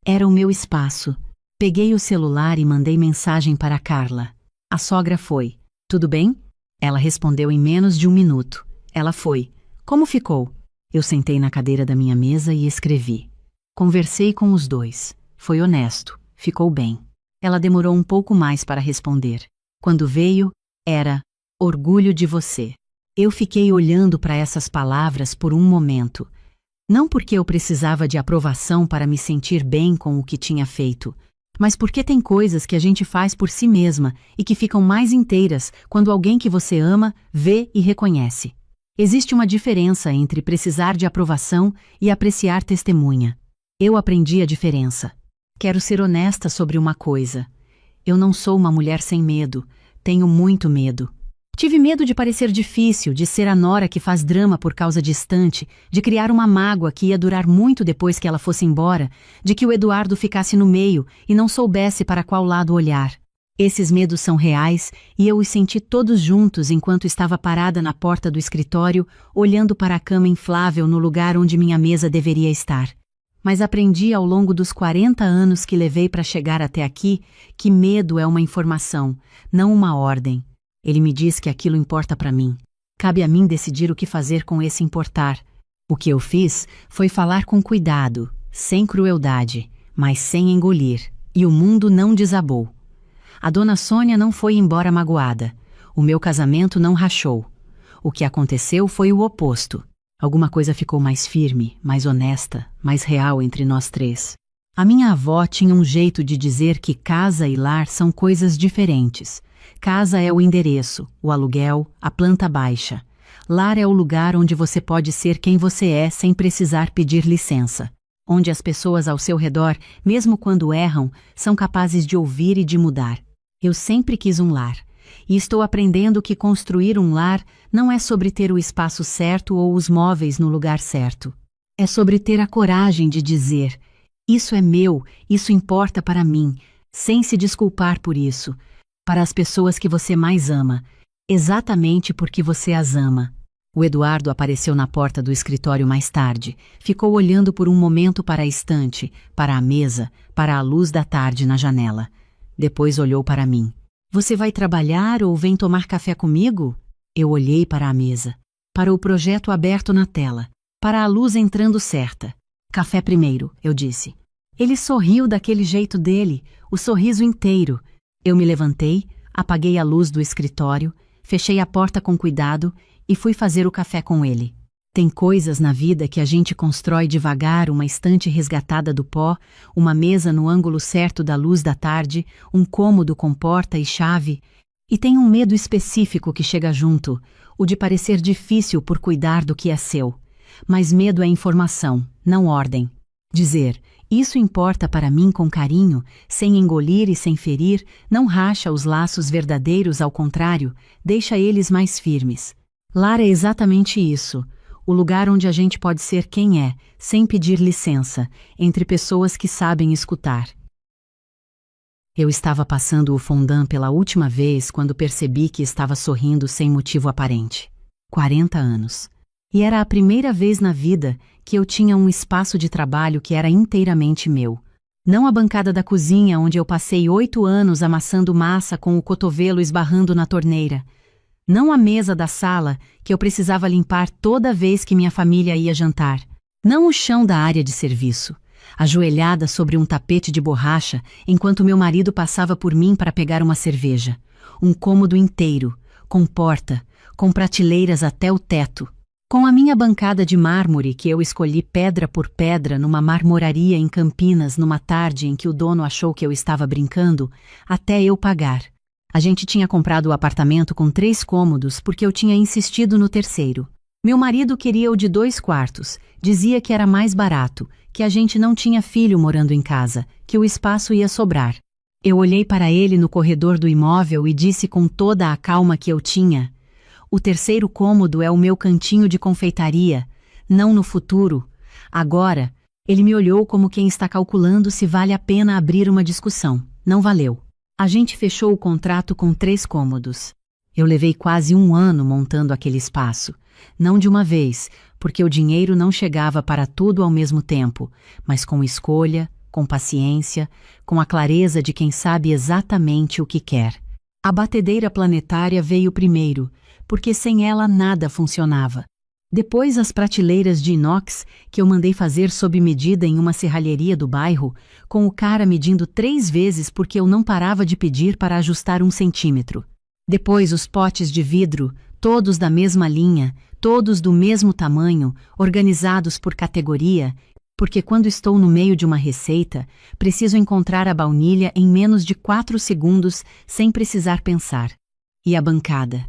Era o meu espaço. Peguei o celular e mandei mensagem para Carla. A sogra foi. Tudo bem? Ela respondeu em menos de um minuto. Ela foi. Como ficou? Eu sentei na cadeira da minha mesa e escrevi. Conversei com os dois. Foi honesto. Ficou bem. Ela demorou um pouco mais para responder. Quando veio, era: orgulho de você. Eu fiquei olhando para essas palavras por um momento. Não porque eu precisava de aprovação para me sentir bem com o que tinha feito, mas porque tem coisas que a gente faz por si mesma e que ficam mais inteiras quando alguém que você ama vê e reconhece. Existe uma diferença entre precisar de aprovação e apreciar testemunha. Eu aprendi a diferença. Quero ser honesta sobre uma coisa. Eu não sou uma mulher sem medo. Tenho muito medo. Tive medo de parecer difícil, de ser a nora que faz drama por causa distante, de criar uma mágoa que ia durar muito depois que ela fosse embora, de que o Eduardo ficasse no meio e não soubesse para qual lado olhar. Esses medos são reais e eu os senti todos juntos enquanto estava parada na porta do escritório, olhando para a cama inflável no lugar onde minha mesa deveria estar. Mas aprendi ao longo dos 40 anos que levei para chegar até aqui que medo é uma informação, não uma ordem. Ele me diz que aquilo importa para mim. Cabe a mim decidir o que fazer com esse importar. O que eu fiz foi falar com cuidado, sem crueldade, mas sem engolir, e o mundo não desabou. A dona Sônia não foi embora magoada. O meu casamento não rachou. O que aconteceu foi o oposto. Alguma coisa ficou mais firme, mais honesta, mais real entre nós três. A minha avó tinha um jeito de dizer que casa e lar são coisas diferentes. Casa é o endereço, o aluguel, a planta baixa. Lar é o lugar onde você pode ser quem você é sem precisar pedir licença. Onde as pessoas ao seu redor, mesmo quando erram, são capazes de ouvir e de mudar. Eu sempre quis um lar. E estou aprendendo que construir um lar não é sobre ter o espaço certo ou os móveis no lugar certo. É sobre ter a coragem de dizer: isso é meu, isso importa para mim, sem se desculpar por isso. Para as pessoas que você mais ama, exatamente porque você as ama. O Eduardo apareceu na porta do escritório mais tarde. Ficou olhando por um momento para a estante, para a mesa, para a luz da tarde na janela. Depois olhou para mim. Você vai trabalhar ou vem tomar café comigo? Eu olhei para a mesa, para o projeto aberto na tela, para a luz entrando certa. Café primeiro, eu disse. Ele sorriu daquele jeito dele, o sorriso inteiro. Eu me levantei, apaguei a luz do escritório, fechei a porta com cuidado e fui fazer o café com ele. Tem coisas na vida que a gente constrói devagar, uma estante resgatada do pó, uma mesa no ângulo certo da luz da tarde, um cômodo com porta e chave, e tem um medo específico que chega junto, o de parecer difícil por cuidar do que é seu. Mas medo é informação, não ordem. Dizer, isso importa para mim com carinho, sem engolir e sem ferir, não racha os laços verdadeiros, ao contrário, deixa eles mais firmes. Lar é exatamente isso. o lugar onde a gente pode ser quem é, sem pedir licença, entre pessoas que sabem escutar. Eu estava passando o fondant pela última vez quando percebi que estava sorrindo sem motivo aparente. 40 anos. E era a primeira vez na vida que eu tinha um espaço de trabalho que era inteiramente meu. Não a bancada da cozinha onde eu passei 8 anos amassando massa com o cotovelo esbarrando na torneira. Não a mesa da sala que eu precisava limpar toda vez que minha família ia jantar. Não o chão da área de serviço, ajoelhada sobre um tapete de borracha enquanto meu marido passava por mim para pegar uma cerveja. Um cômodo inteiro, com porta, com prateleiras até o teto, com a minha bancada de mármore que eu escolhi pedra por pedra numa marmoraria em Campinas numa tarde em que o dono achou que eu estava brincando, até eu pagar. A gente tinha comprado o apartamento com 3 cômodos porque eu tinha insistido no terceiro. Meu marido queria o de 2 quartos, dizia que era mais barato, que a gente não tinha filho morando em casa, que o espaço ia sobrar. Eu olhei para ele no corredor do imóvel e disse com toda a calma que eu tinha: o terceiro cômodo é o meu cantinho de confeitaria, não no futuro. Agora, ele me olhou como quem está calculando se vale a pena abrir uma discussão. Não valeu. A gente fechou o contrato com 3 cômodos. Eu levei quase 1 ano montando aquele espaço. Não de uma vez, porque o dinheiro não chegava para tudo ao mesmo tempo, mas com escolha, com paciência, com a clareza de quem sabe exatamente o que quer. A batedeira planetária veio primeiro, porque sem ela nada funcionava. Depois as prateleiras de inox que eu mandei fazer sob medida em uma serralheria do bairro, com o cara medindo 3 vezes porque eu não parava de pedir para ajustar 1 centímetro. Depois os potes de vidro, todos da mesma linha, todos do mesmo tamanho, organizados por categoria, porque quando estou no meio de uma receita, preciso encontrar a baunilha em menos de 4 segundos sem precisar pensar. E a bancada?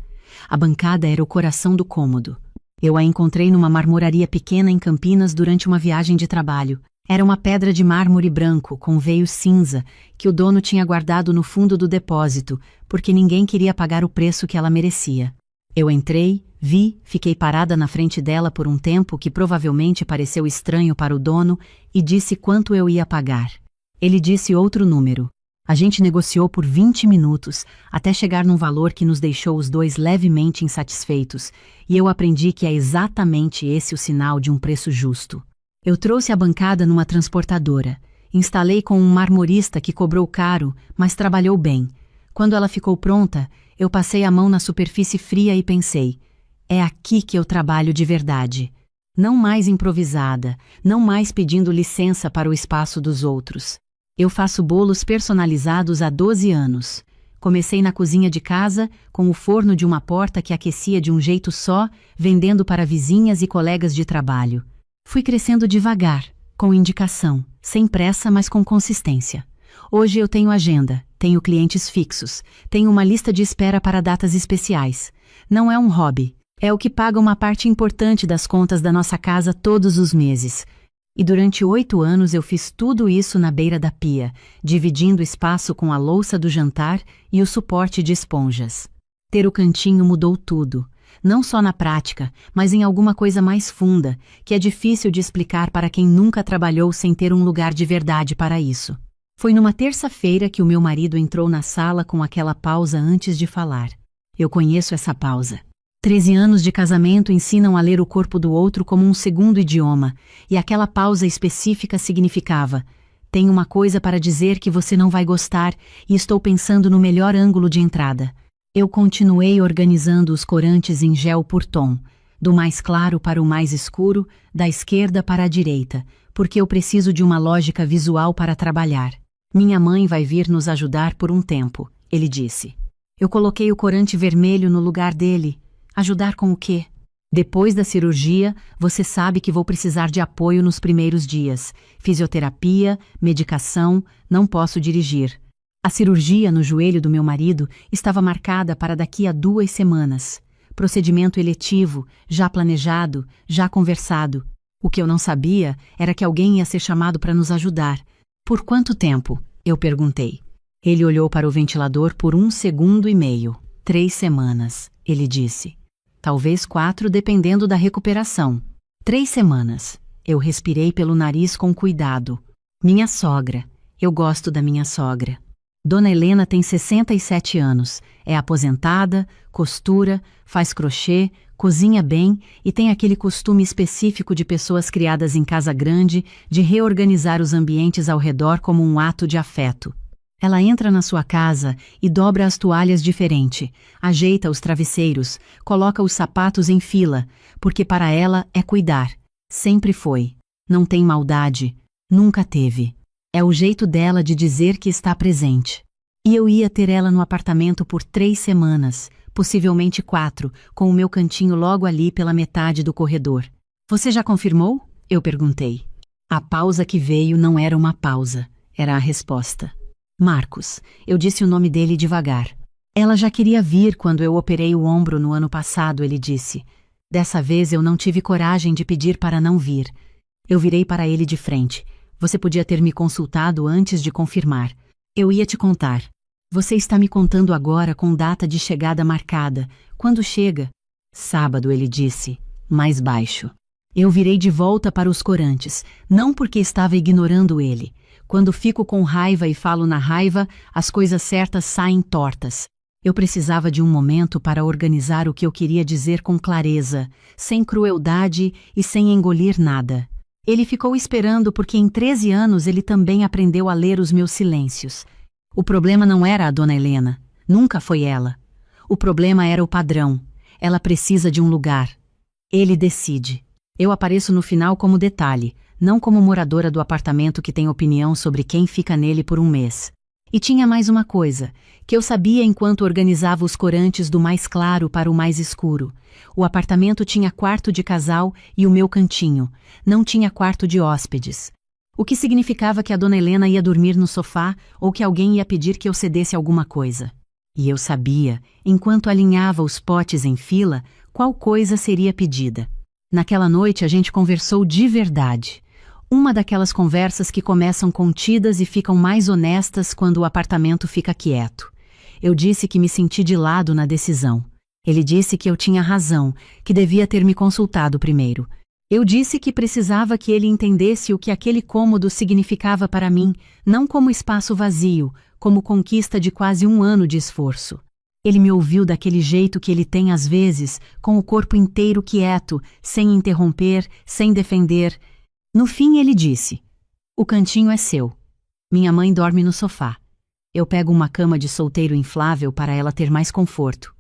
A bancada era o coração do cômodo. Eu a encontrei numa marmoraria pequena em Campinas durante uma viagem de trabalho. Era uma pedra de mármore branco, com veio cinza, que o dono tinha guardado no fundo do depósito, porque ninguém queria pagar o preço que ela merecia. Eu entrei, vi, fiquei parada na frente dela por um tempo que provavelmente pareceu estranho para o dono e disse quanto eu ia pagar. Ele disse outro número. A gente negociou por 20 minutos, até chegar num valor que nos deixou os dois levemente insatisfeitos, e eu aprendi que é exatamente esse o sinal de um preço justo. Eu trouxe a bancada numa transportadora. Instalei com um marmorista que cobrou caro, mas trabalhou bem. Quando ela ficou pronta, eu passei a mão na superfície fria e pensei: é aqui que eu trabalho de verdade. Não mais improvisada, não mais pedindo licença para o espaço dos outros. Eu faço bolos personalizados há 12 anos. Comecei na cozinha de casa, com o forno de uma porta que aquecia de um jeito só, vendendo para vizinhas e colegas de trabalho. Fui crescendo devagar, com indicação, sem pressa, mas com consistência. Hoje eu tenho agenda, tenho clientes fixos, tenho uma lista de espera para datas especiais. Não é um hobby, é o que paga uma parte importante das contas da nossa casa todos os meses. E durante 8 anos eu fiz tudo isso na beira da pia, dividindo espaço com a louça do jantar e o suporte de esponjas. Ter o cantinho mudou tudo, não só na prática, mas em alguma coisa mais funda, que é difícil de explicar para quem nunca trabalhou sem ter um lugar de verdade para isso. Foi numa terça-feira que o meu marido entrou na sala com aquela pausa antes de falar. Eu conheço essa pausa. 13 anos de casamento ensinam a ler o corpo do outro como um segundo idioma, e aquela pausa específica significava: tenho uma coisa para dizer que você não vai gostar e estou pensando no melhor ângulo de entrada. Eu continuei organizando os corantes em gel por tom, do mais claro para o mais escuro, da esquerda para a direita, porque eu preciso de uma lógica visual para trabalhar. Minha mãe vai vir nos ajudar por um tempo, ele disse. Eu coloquei o corante vermelho no lugar dele. Ajudar com o quê? Depois da cirurgia, você sabe que vou precisar de apoio nos primeiros dias. Fisioterapia, medicação, não posso dirigir. A cirurgia no joelho do meu marido estava marcada para daqui a 2 semanas. Procedimento eletivo, já planejado, já conversado. O que eu não sabia era que alguém ia ser chamado para nos ajudar. Por quanto tempo? Eu perguntei. Ele olhou para o ventilador por 1,5 segundos. 3 semanas, ele disse. Talvez 4, dependendo da recuperação. 3 semanas. Eu respirei pelo nariz com cuidado. Minha sogra. Eu gosto da minha sogra. Dona Helena tem 67 anos, é aposentada, costura, faz crochê, cozinha bem e tem aquele costume específico de pessoas criadas em casa grande de reorganizar os ambientes ao redor como um ato de afeto. Ela entra na sua casa e dobra as toalhas diferente, ajeita os travesseiros, coloca os sapatos em fila, porque para ela é cuidar. Sempre foi. Não tem maldade. Nunca teve. É o jeito dela de dizer que está presente. E eu ia ter ela no apartamento por 3 semanas, possivelmente 4, com o meu cantinho logo ali pela metade do corredor. Você já confirmou? Eu perguntei. A pausa que veio não era uma pausa, era a resposta. Marcos, eu disse o nome dele devagar. Ela já queria vir quando eu operei o ombro no ano passado, ele disse. Dessa vez eu não tive coragem de pedir para não vir. Eu virei para ele de frente. Você podia ter me consultado antes de confirmar. Eu ia te contar. Você está me contando agora com data de chegada marcada. Quando chega? Sábado, ele disse, mais baixo. Eu virei de volta para os corantes, não porque estava ignorando ele. Quando fico com raiva e falo na raiva, as coisas certas saem tortas. Eu precisava de um momento para organizar o que eu queria dizer com clareza, sem crueldade e sem engolir nada. Ele ficou esperando porque em 13 anos ele também aprendeu a ler os meus silêncios. O problema não era a Dona Helena, nunca foi ela. O problema era o padrão. Ela precisa de um lugar. Ele decide. Eu apareço no final como detalhe, não como moradora do apartamento que tem opinião sobre quem fica nele por um mês. E tinha mais uma coisa, que eu sabia enquanto organizava os corantes do mais claro para o mais escuro. O apartamento tinha quarto de casal e o meu cantinho, não tinha quarto de hóspedes. O que significava que a Dona Helena ia dormir no sofá ou que alguém ia pedir que eu cedesse alguma coisa. E eu sabia, enquanto alinhava os potes em fila, qual coisa seria pedida. Naquela noite a gente conversou de verdade. Uma daquelas conversas que começam contidas e ficam mais honestas quando o apartamento fica quieto. Eu disse que me senti de lado na decisão. Ele disse que eu tinha razão, que devia ter me consultado primeiro. Eu disse que precisava que ele entendesse o que aquele cômodo significava para mim, não como espaço vazio, como conquista de quase 1 ano de esforço. Ele me ouviu daquele jeito que ele tem às vezes, com o corpo inteiro quieto, sem interromper, sem defender. No fim ele disse, o cantinho é seu. Minha mãe dorme no sofá. Eu pego uma cama de solteiro inflável para ela ter mais conforto.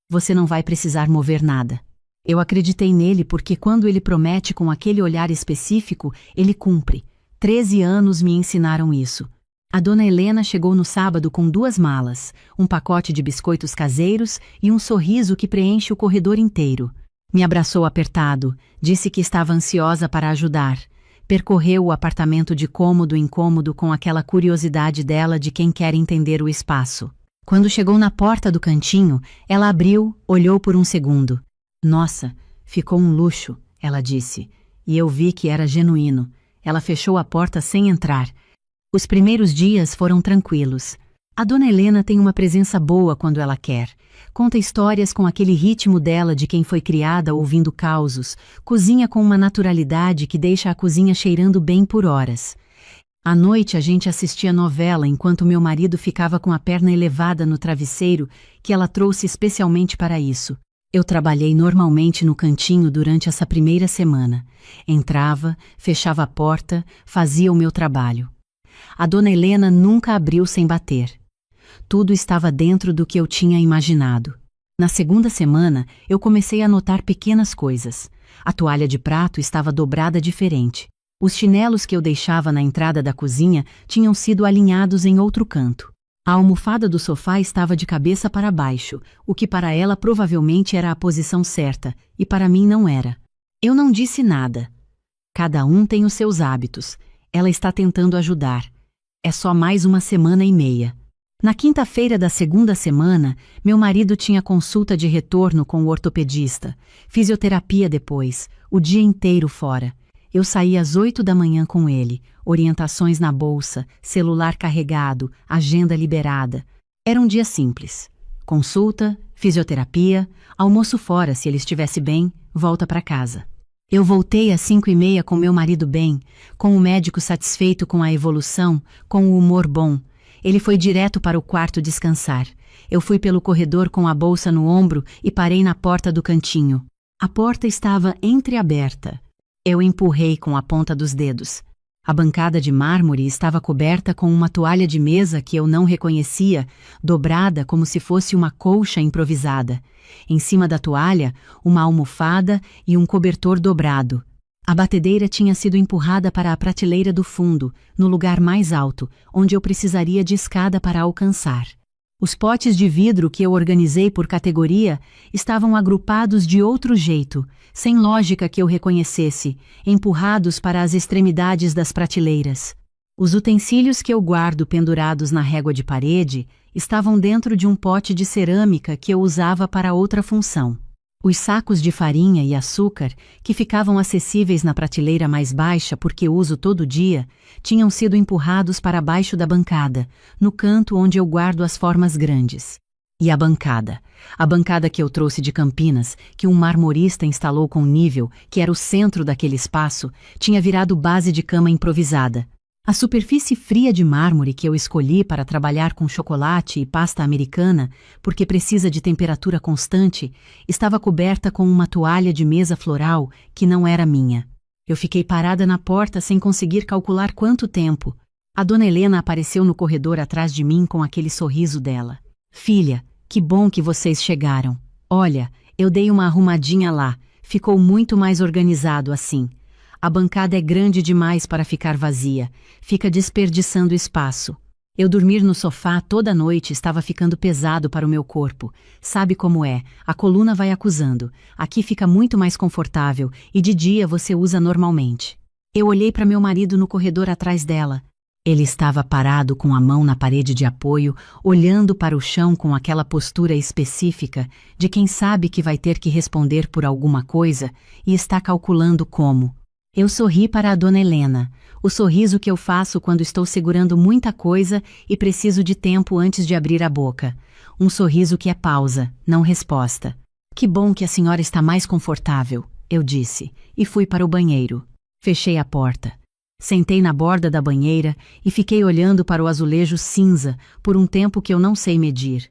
Você não vai precisar mover nada. Eu acreditei nele porque quando ele promete com aquele olhar específico, ele cumpre. 13 anos me ensinaram isso. A Dona Helena chegou no sábado com 2 malas, um pacote de biscoitos caseiros e um sorriso que preenche o corredor inteiro. Me abraçou apertado, disse que estava ansiosa para ajudar. Percorreu o apartamento de cômodo em cômodo com aquela curiosidade dela de quem quer entender o espaço. Quando chegou na porta do cantinho, ela abriu, olhou por um segundo. Nossa, ficou um luxo, ela disse, e eu vi que era genuíno. Ela fechou a porta sem entrar. Os primeiros dias foram tranquilos. A Dona Helena tem uma presença boa quando ela quer. Conta histórias com aquele ritmo dela de quem foi criada ouvindo causos, cozinha com uma naturalidade que deixa a cozinha cheirando bem por horas. À noite a gente assistia novela enquanto meu marido ficava com a perna elevada no travesseiro que ela trouxe especialmente para isso. Eu trabalhei normalmente no cantinho durante essa primeira semana. Entrava, fechava a porta, fazia o meu trabalho. A Dona Helena nunca abriu sem bater. Tudo estava dentro do que eu tinha imaginado. Na segunda semana, eu comecei a notar pequenas coisas. A toalha de prato estava dobrada diferente. Os chinelos que eu deixava na entrada da cozinha tinham sido alinhados em outro canto. A almofada do sofá estava de cabeça para baixo, o que para ela provavelmente era a posição certa, e para mim não era. Eu não disse nada. Cada um tem os seus hábitos. Ela está tentando ajudar. É só mais 1 semana e meia. Na quinta-feira da segunda semana, meu marido tinha consulta de retorno com o ortopedista, fisioterapia depois, o dia inteiro fora. Eu saí às 8 da manhã com ele, orientações na bolsa, celular carregado, agenda liberada. Era um dia simples. Consulta, fisioterapia, almoço fora se ele estivesse bem, volta para casa. Eu voltei às 5h30 com meu marido bem, com o médico satisfeito com a evolução, com o humor bom. Ele foi direto para o quarto descansar. Eu fui pelo corredor com a bolsa no ombro e parei na porta do cantinho. A porta estava entreaberta. Eu empurrei com a ponta dos dedos. A bancada de mármore estava coberta com uma toalha de mesa que eu não reconhecia, dobrada como se fosse uma colcha improvisada. Em cima da toalha, uma almofada e um cobertor dobrado. A batedeira tinha sido empurrada para a prateleira do fundo, no lugar mais alto, onde eu precisaria de escada para alcançar. Os potes de vidro que eu organizei por categoria estavam agrupados de outro jeito, sem lógica que eu reconhecesse, empurrados para as extremidades das prateleiras. Os utensílios que eu guardo pendurados na régua de parede estavam dentro de um pote de cerâmica que eu usava para outra função. Os sacos de farinha e açúcar, que ficavam acessíveis na prateleira mais baixa porque uso todo dia, tinham sido empurrados para baixo da bancada, no canto onde eu guardo as formas grandes. E a bancada que eu trouxe de Campinas, que um marmorista instalou com nível, que era o centro daquele espaço, tinha virado base de cama improvisada. A superfície fria de mármore que eu escolhi para trabalhar com chocolate e pasta americana, porque precisa de temperatura constante, estava coberta com uma toalha de mesa floral que não era minha. Eu fiquei parada na porta sem conseguir calcular quanto tempo. A dona Helena apareceu no corredor atrás de mim com aquele sorriso dela. Filha, que bom que vocês chegaram. Olha, eu dei uma arrumadinha lá, ficou muito mais organizado assim. A bancada é grande demais para ficar vazia, fica desperdiçando espaço. Eu dormir no sofá toda noite estava ficando pesado para o meu corpo. Sabe como é, a coluna vai acusando. Aqui fica muito mais confortável e de dia você usa normalmente. Eu olhei para meu marido no corredor atrás dela. Ele estava parado com a mão na parede de apoio, olhando para o chão com aquela postura específica de quem sabe que vai ter que responder por alguma coisa e está calculando como. Eu sorri para a dona Helena, o sorriso que eu faço quando estou segurando muita coisa e preciso de tempo antes de abrir a boca. Um sorriso que é pausa, não resposta. Que bom que a senhora está mais confortável, eu disse, e fui para o banheiro. Fechei a porta. Sentei na borda da banheira e fiquei olhando para o azulejo cinza por um tempo que eu não sei medir.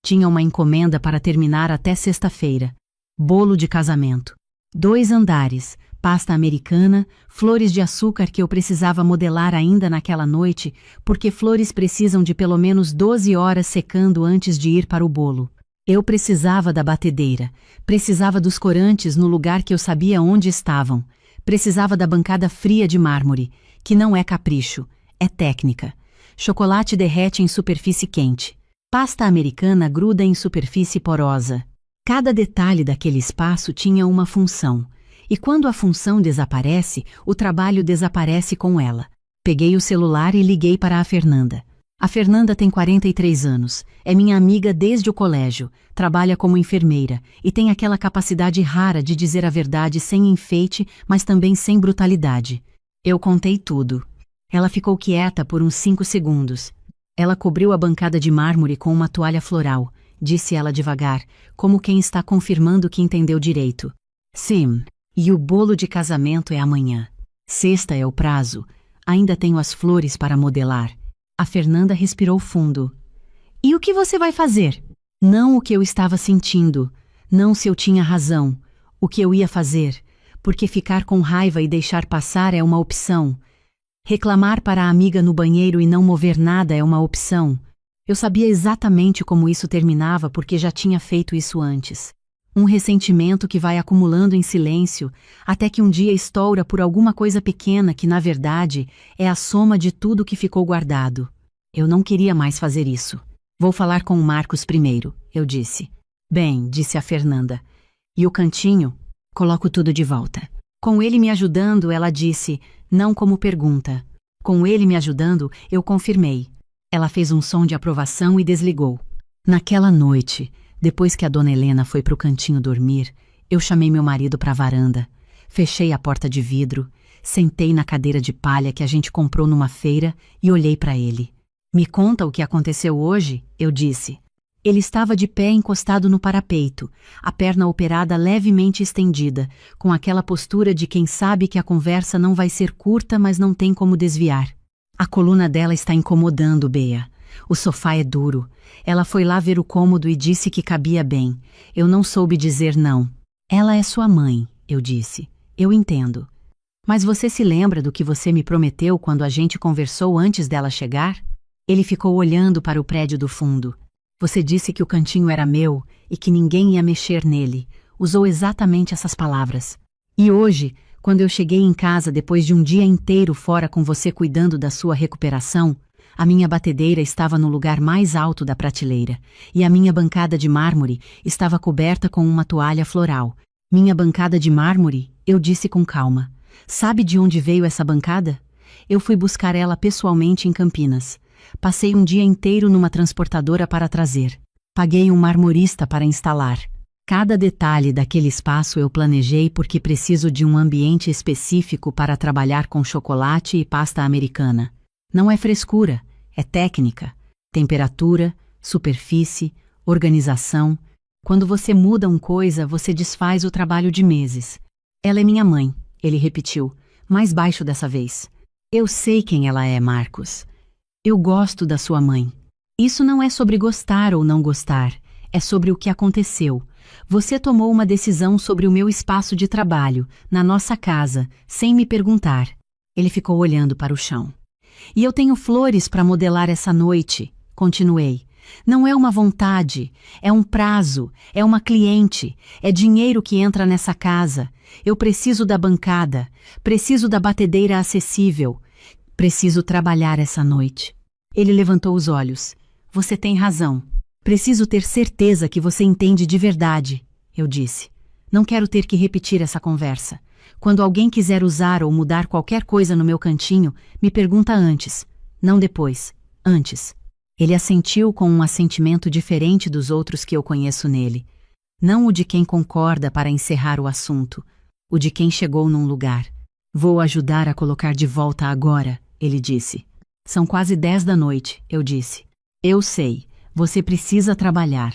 Tinha uma encomenda para terminar até sexta-feira. Bolo de casamento. 2 andares. Pasta americana, flores de açúcar que eu precisava modelar ainda naquela noite, porque flores precisam de pelo menos 12 horas secando antes de ir para o bolo. Eu precisava da batedeira, precisava dos corantes no lugar que eu sabia onde estavam, precisava da bancada fria de mármore, que não é capricho, é técnica. Chocolate derrete em superfície quente. Pasta americana gruda em superfície porosa. Cada detalhe daquele espaço tinha uma função. E quando a função desaparece, o trabalho desaparece com ela. Peguei o celular e liguei para a Fernanda. A Fernanda tem 43 anos, é minha amiga desde o colégio, trabalha como enfermeira e tem aquela capacidade rara de dizer a verdade sem enfeite, mas também sem brutalidade. Eu contei tudo. Ela ficou quieta por uns 5 segundos. Ela cobriu a bancada de mármore com uma toalha floral, disse ela devagar, como quem está confirmando que entendeu direito. Sim. E o bolo de casamento é amanhã. Sexta é o prazo. Ainda tenho as flores para modelar. A Fernanda respirou fundo. E o que você vai fazer? Não o que eu estava sentindo. Não se eu tinha razão. O que eu ia fazer. Porque ficar com raiva e deixar passar é uma opção. Reclamar para a amiga no banheiro e não mover nada é uma opção. Eu sabia exatamente como isso terminava porque já tinha feito isso antes. Um ressentimento que vai acumulando em silêncio, até que um dia estoura por alguma coisa pequena que, na verdade, é a soma de tudo que ficou guardado. Eu não queria mais fazer isso. Vou falar com o Marcos primeiro, eu disse. Bem, disse a Fernanda. E o cantinho? Coloco tudo de volta. Com ele me ajudando, ela disse, não como pergunta. Com ele me ajudando, eu confirmei. Ela fez um som de aprovação e desligou. Naquela noite, depois que a dona Helena foi para o cantinho dormir, eu chamei meu marido para a varanda, fechei a porta de vidro, sentei na cadeira de palha que a gente comprou numa feira e olhei para ele. Me conta o que aconteceu hoje, eu disse. Ele estava de pé encostado no parapeito, a perna operada levemente estendida, com aquela postura de quem sabe que a conversa não vai ser curta, mas não tem como desviar. A coluna dela está incomodando, Bea. O sofá é duro. Ela foi lá ver o cômodo e disse que cabia bem. Eu não soube dizer não. Ela é sua mãe, eu disse. Eu entendo. Mas você se lembra do que você me prometeu quando a gente conversou antes dela chegar? Ele ficou olhando para o prédio do fundo. Você disse que o cantinho era meu e que ninguém ia mexer nele. Usou exatamente essas palavras. E hoje, quando eu cheguei em casa depois de um dia inteiro fora com você cuidando da sua recuperação, a minha batedeira estava no lugar mais alto da prateleira, e a minha bancada de mármore estava coberta com uma toalha floral. Minha bancada de mármore, eu disse com calma. Sabe de onde veio essa bancada? Eu fui buscar ela pessoalmente em Campinas. Passei um dia inteiro numa transportadora para trazer. Paguei um marmorista para instalar. Cada detalhe daquele espaço eu planejei porque preciso de um ambiente específico para trabalhar com chocolate e pasta americana. Não é frescura, é técnica, temperatura, superfície, organização. Quando você muda uma coisa, você desfaz o trabalho de meses. Ela é minha mãe, ele repetiu, mais baixo dessa vez. Eu sei quem ela é, Marcos. Eu gosto da sua mãe. Isso não é sobre gostar ou não gostar, é sobre o que aconteceu. Você tomou uma decisão sobre o meu espaço de trabalho, na nossa casa, sem me perguntar. Ele ficou olhando para o chão. E eu tenho flores para modelar essa noite, continuei. Não é uma vontade, é um prazo, é uma cliente, é dinheiro que entra nessa casa. Eu preciso da bancada, preciso da batedeira acessível, preciso trabalhar essa noite. Ele levantou os olhos. Você tem razão. Preciso ter certeza que você entende de verdade, eu disse. Não quero ter que repetir essa conversa. Quando alguém quiser usar ou mudar qualquer coisa no meu cantinho, me pergunta antes, não depois, antes. Ele assentiu com um assentimento diferente dos outros que eu conheço nele. Não o de quem concorda para encerrar o assunto, o de quem chegou num lugar. Vou ajudar a colocar de volta agora, ele disse. São quase 10 da noite, eu disse. Eu sei, você precisa trabalhar.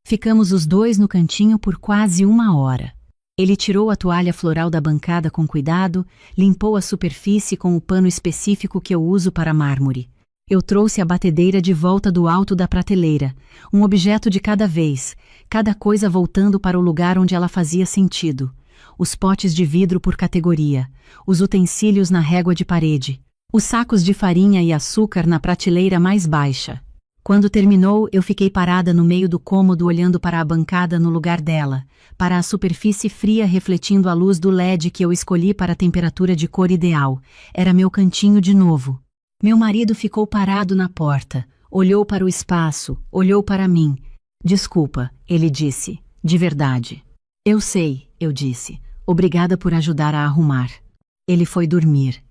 Ficamos os dois no cantinho por quase 1 hora. Ele tirou a toalha floral da bancada com cuidado, limpou a superfície com o pano específico que eu uso para mármore. Eu trouxe a batedeira de volta do alto da prateleira, um objeto de cada vez, cada coisa voltando para o lugar onde ela fazia sentido. Os potes de vidro por categoria, os utensílios na régua de parede, os sacos de farinha e açúcar na prateleira mais baixa. Quando terminou, eu fiquei parada no meio do cômodo olhando para a bancada no lugar dela, para a superfície fria refletindo a luz do LED que eu escolhi para a temperatura de cor ideal. Era meu cantinho de novo. Meu marido ficou parado na porta, olhou para o espaço, olhou para mim. Desculpa, ele disse, de verdade. Eu sei, eu disse. Obrigada por ajudar a arrumar. Ele foi dormir.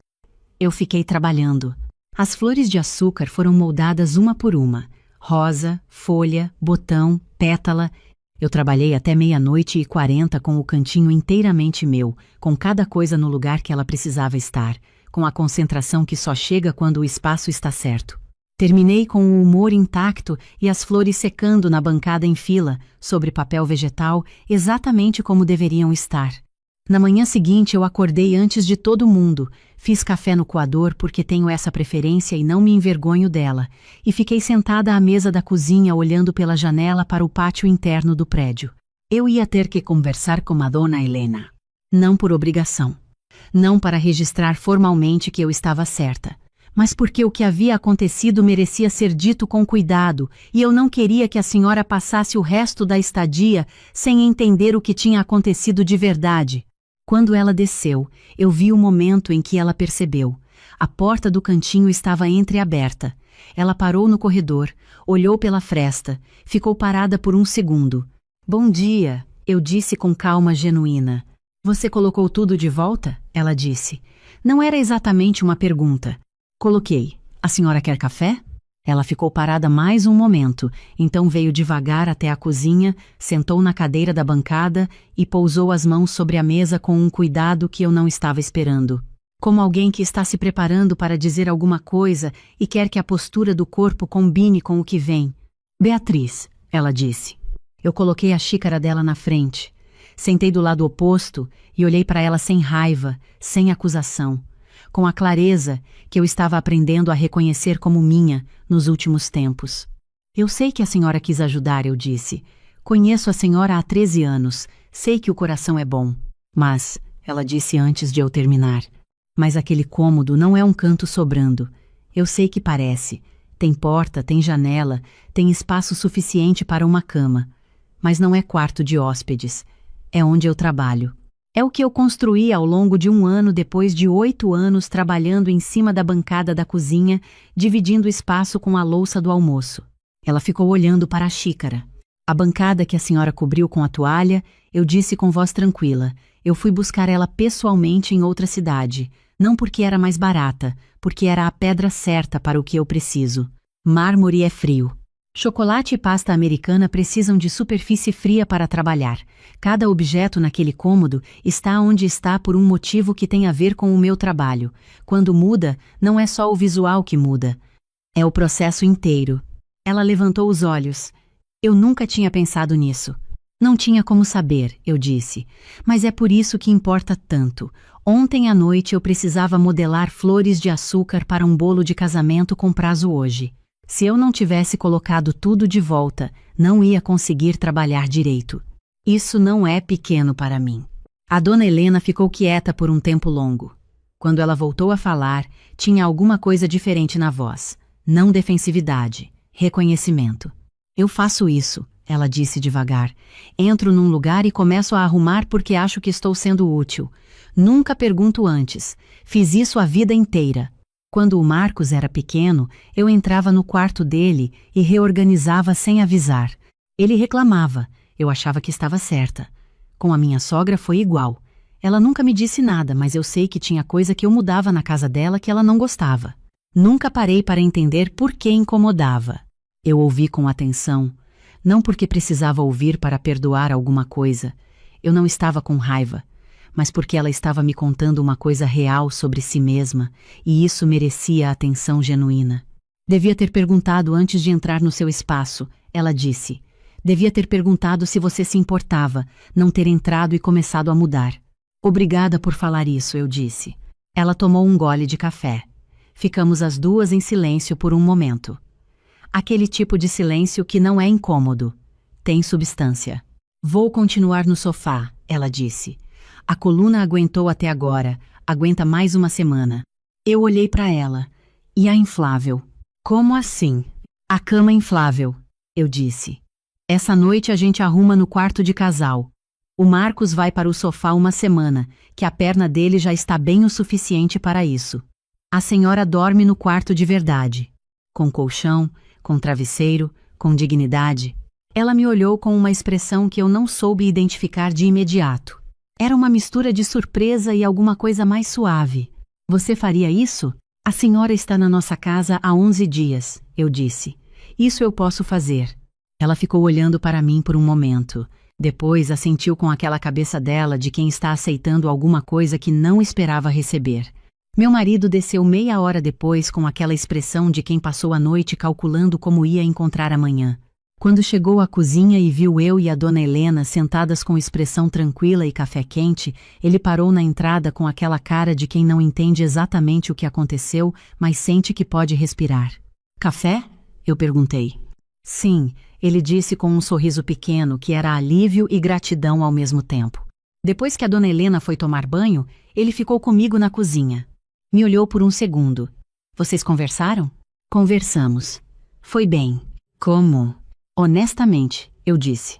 Eu fiquei trabalhando. As flores de açúcar foram moldadas uma por uma. Rosa, folha, botão, pétala. Eu trabalhei até 00:40 com o cantinho inteiramente meu, com cada coisa no lugar que ela precisava estar, com a concentração que só chega quando o espaço está certo. Terminei com o humor intacto e as flores secando na bancada em fila, sobre papel vegetal, exatamente como deveriam estar. Na manhã seguinte eu acordei antes de todo mundo, fiz café no coador porque tenho essa preferência e não me envergonho dela, e fiquei sentada à mesa da cozinha olhando pela janela para o pátio interno do prédio. Eu ia ter que conversar com a dona Helena. Não por obrigação. Não para registrar formalmente que eu estava certa, mas porque o que havia acontecido merecia ser dito com cuidado, e eu não queria que a senhora passasse o resto da estadia sem entender o que tinha acontecido de verdade. Quando ela desceu, eu vi o momento em que ela percebeu. A porta do cantinho estava entreaberta. Ela parou no corredor, olhou pela fresta, ficou parada por um segundo. Bom dia, eu disse com calma genuína. Você colocou tudo de volta? Ela disse. Não era exatamente uma pergunta. Coloquei. A senhora quer café? Ela ficou parada mais um momento, então veio devagar até a cozinha, sentou na cadeira da bancada e pousou as mãos sobre a mesa com um cuidado que eu não estava esperando. Como alguém que está se preparando para dizer alguma coisa e quer que a postura do corpo combine com o que vem. Beatriz, ela disse. Eu coloquei a xícara dela na frente. Sentei do lado oposto e olhei para ela sem raiva, sem acusação, com a clareza que eu estava aprendendo a reconhecer como minha nos últimos tempos. Eu sei que a senhora quis ajudar, eu disse. Conheço a senhora há 13 anos, sei que o coração é bom. Mas, ela disse antes de eu terminar, mas aquele cômodo não é um canto sobrando. Eu sei que parece. Tem porta, tem janela, tem espaço suficiente para uma cama. Mas não é quarto de hóspedes. É onde eu trabalho. É o que eu construí ao longo de 1 ano depois de 8 anos trabalhando em cima da bancada da cozinha, dividindo o espaço com a louça do almoço. Ela ficou olhando para a xícara. A bancada que a senhora cobriu com a toalha, eu disse com voz tranquila. Eu fui buscar ela pessoalmente em outra cidade. Não porque era mais barata, porque era a pedra certa para o que eu preciso. Mármore é frio. Chocolate e pasta americana precisam de superfície fria para trabalhar. Cada objeto naquele cômodo está onde está por um motivo que tem a ver com o meu trabalho. Quando muda, não é só o visual que muda. É o processo inteiro. Ela levantou os olhos. Eu nunca tinha pensado nisso. Não tinha como saber, eu disse. Mas é por isso que importa tanto. Ontem à noite eu precisava modelar flores de açúcar para um bolo de casamento com prazo hoje. Se eu não tivesse colocado tudo de volta, não ia conseguir trabalhar direito. Isso não é pequeno para mim. A dona Helena ficou quieta por um tempo longo. Quando ela voltou a falar, tinha alguma coisa diferente na voz. Não defensividade, reconhecimento. Eu faço isso, ela disse devagar. Entro num lugar e começo a arrumar porque acho que estou sendo útil. Nunca pergunto antes. Fiz isso a vida inteira. Quando o Marcos era pequeno, eu entrava no quarto dele e reorganizava sem avisar. Ele reclamava, eu achava que estava certa. Com a minha sogra foi igual. Ela nunca me disse nada, mas eu sei que tinha coisa que eu mudava na casa dela que ela não gostava. Nunca parei para entender por que incomodava. Eu ouvi com atenção, não porque precisava ouvir para perdoar alguma coisa. Eu não estava com raiva, mas porque ela estava me contando uma coisa real sobre si mesma, e isso merecia atenção genuína. Devia ter perguntado antes de entrar no seu espaço, ela disse. Devia ter perguntado se você se importava, não ter entrado e começado a mudar. Obrigada por falar isso, eu disse. Ela tomou um gole de café. Ficamos as duas em silêncio por um momento. Aquele tipo de silêncio que não é incômodo. Tem substância. Vou continuar no sofá, ela disse. A coluna aguentou até agora, aguenta mais uma semana. Eu olhei para ela. E a inflável? Como assim? A cama inflável, eu disse. Essa noite a gente arruma no quarto de casal. O Marcos vai para o sofá uma semana, que a perna dele já está bem o suficiente para isso. A senhora dorme no quarto de verdade. Com colchão, com travesseiro, com dignidade. Ela me olhou com uma expressão que eu não soube identificar de imediato. Era uma mistura de surpresa e alguma coisa mais suave. Você faria isso? A senhora está na nossa casa há 11 dias, eu disse. Isso eu posso fazer. Ela ficou olhando para mim por um momento. Depois assentiu com aquela cabeça dela de quem está aceitando alguma coisa que não esperava receber. Meu marido desceu meia hora depois com aquela expressão de quem passou a noite calculando como ia encontrar amanhã. Quando chegou à cozinha e viu eu e a dona Helena sentadas com expressão tranquila e café quente, ele parou na entrada com aquela cara de quem não entende exatamente o que aconteceu, mas sente que pode respirar. Café? Eu perguntei. Sim, ele disse com um sorriso pequeno que era alívio e gratidão ao mesmo tempo. Depois que a dona Helena foi tomar banho, ele ficou comigo na cozinha. Me olhou por um segundo. Vocês conversaram? Conversamos. Foi bem. Como? Honestamente, eu disse.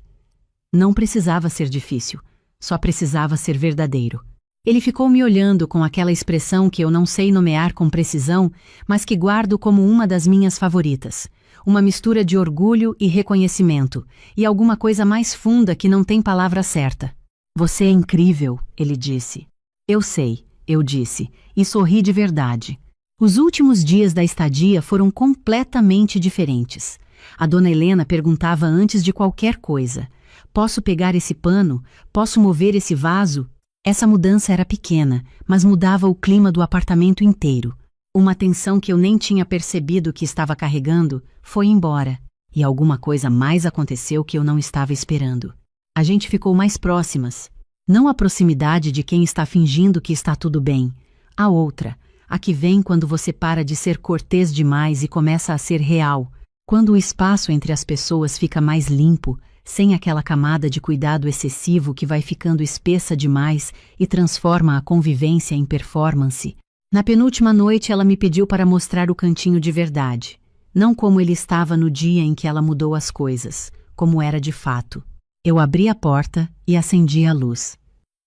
Não precisava ser difícil, só precisava ser verdadeiro. Ele ficou me olhando com aquela expressão que eu não sei nomear com precisão, mas que guardo como uma das minhas favoritas. Uma mistura de orgulho e reconhecimento, e alguma coisa mais funda que não tem palavra certa. Você é incrível, ele disse. Eu sei, eu disse, e sorri de verdade. Os últimos dias da estadia foram completamente diferentes. A dona Helena perguntava antes de qualquer coisa. Posso pegar esse pano? Posso mover esse vaso? Essa mudança era pequena, mas mudava o clima do apartamento inteiro. Uma tensão que eu nem tinha percebido que estava carregando foi embora. E alguma coisa mais aconteceu que eu não estava esperando. A gente ficou mais próximas. Não a proximidade de quem está fingindo que está tudo bem. A outra, a que vem quando você para de ser cortês demais e começa a ser real. Quando o espaço entre as pessoas fica mais limpo, sem aquela camada de cuidado excessivo que vai ficando espessa demais e transforma a convivência em performance. Na penúltima noite ela me pediu para mostrar o cantinho de verdade. Não como ele estava no dia em que ela mudou as coisas, como era de fato. Eu abri a porta e acendi a luz.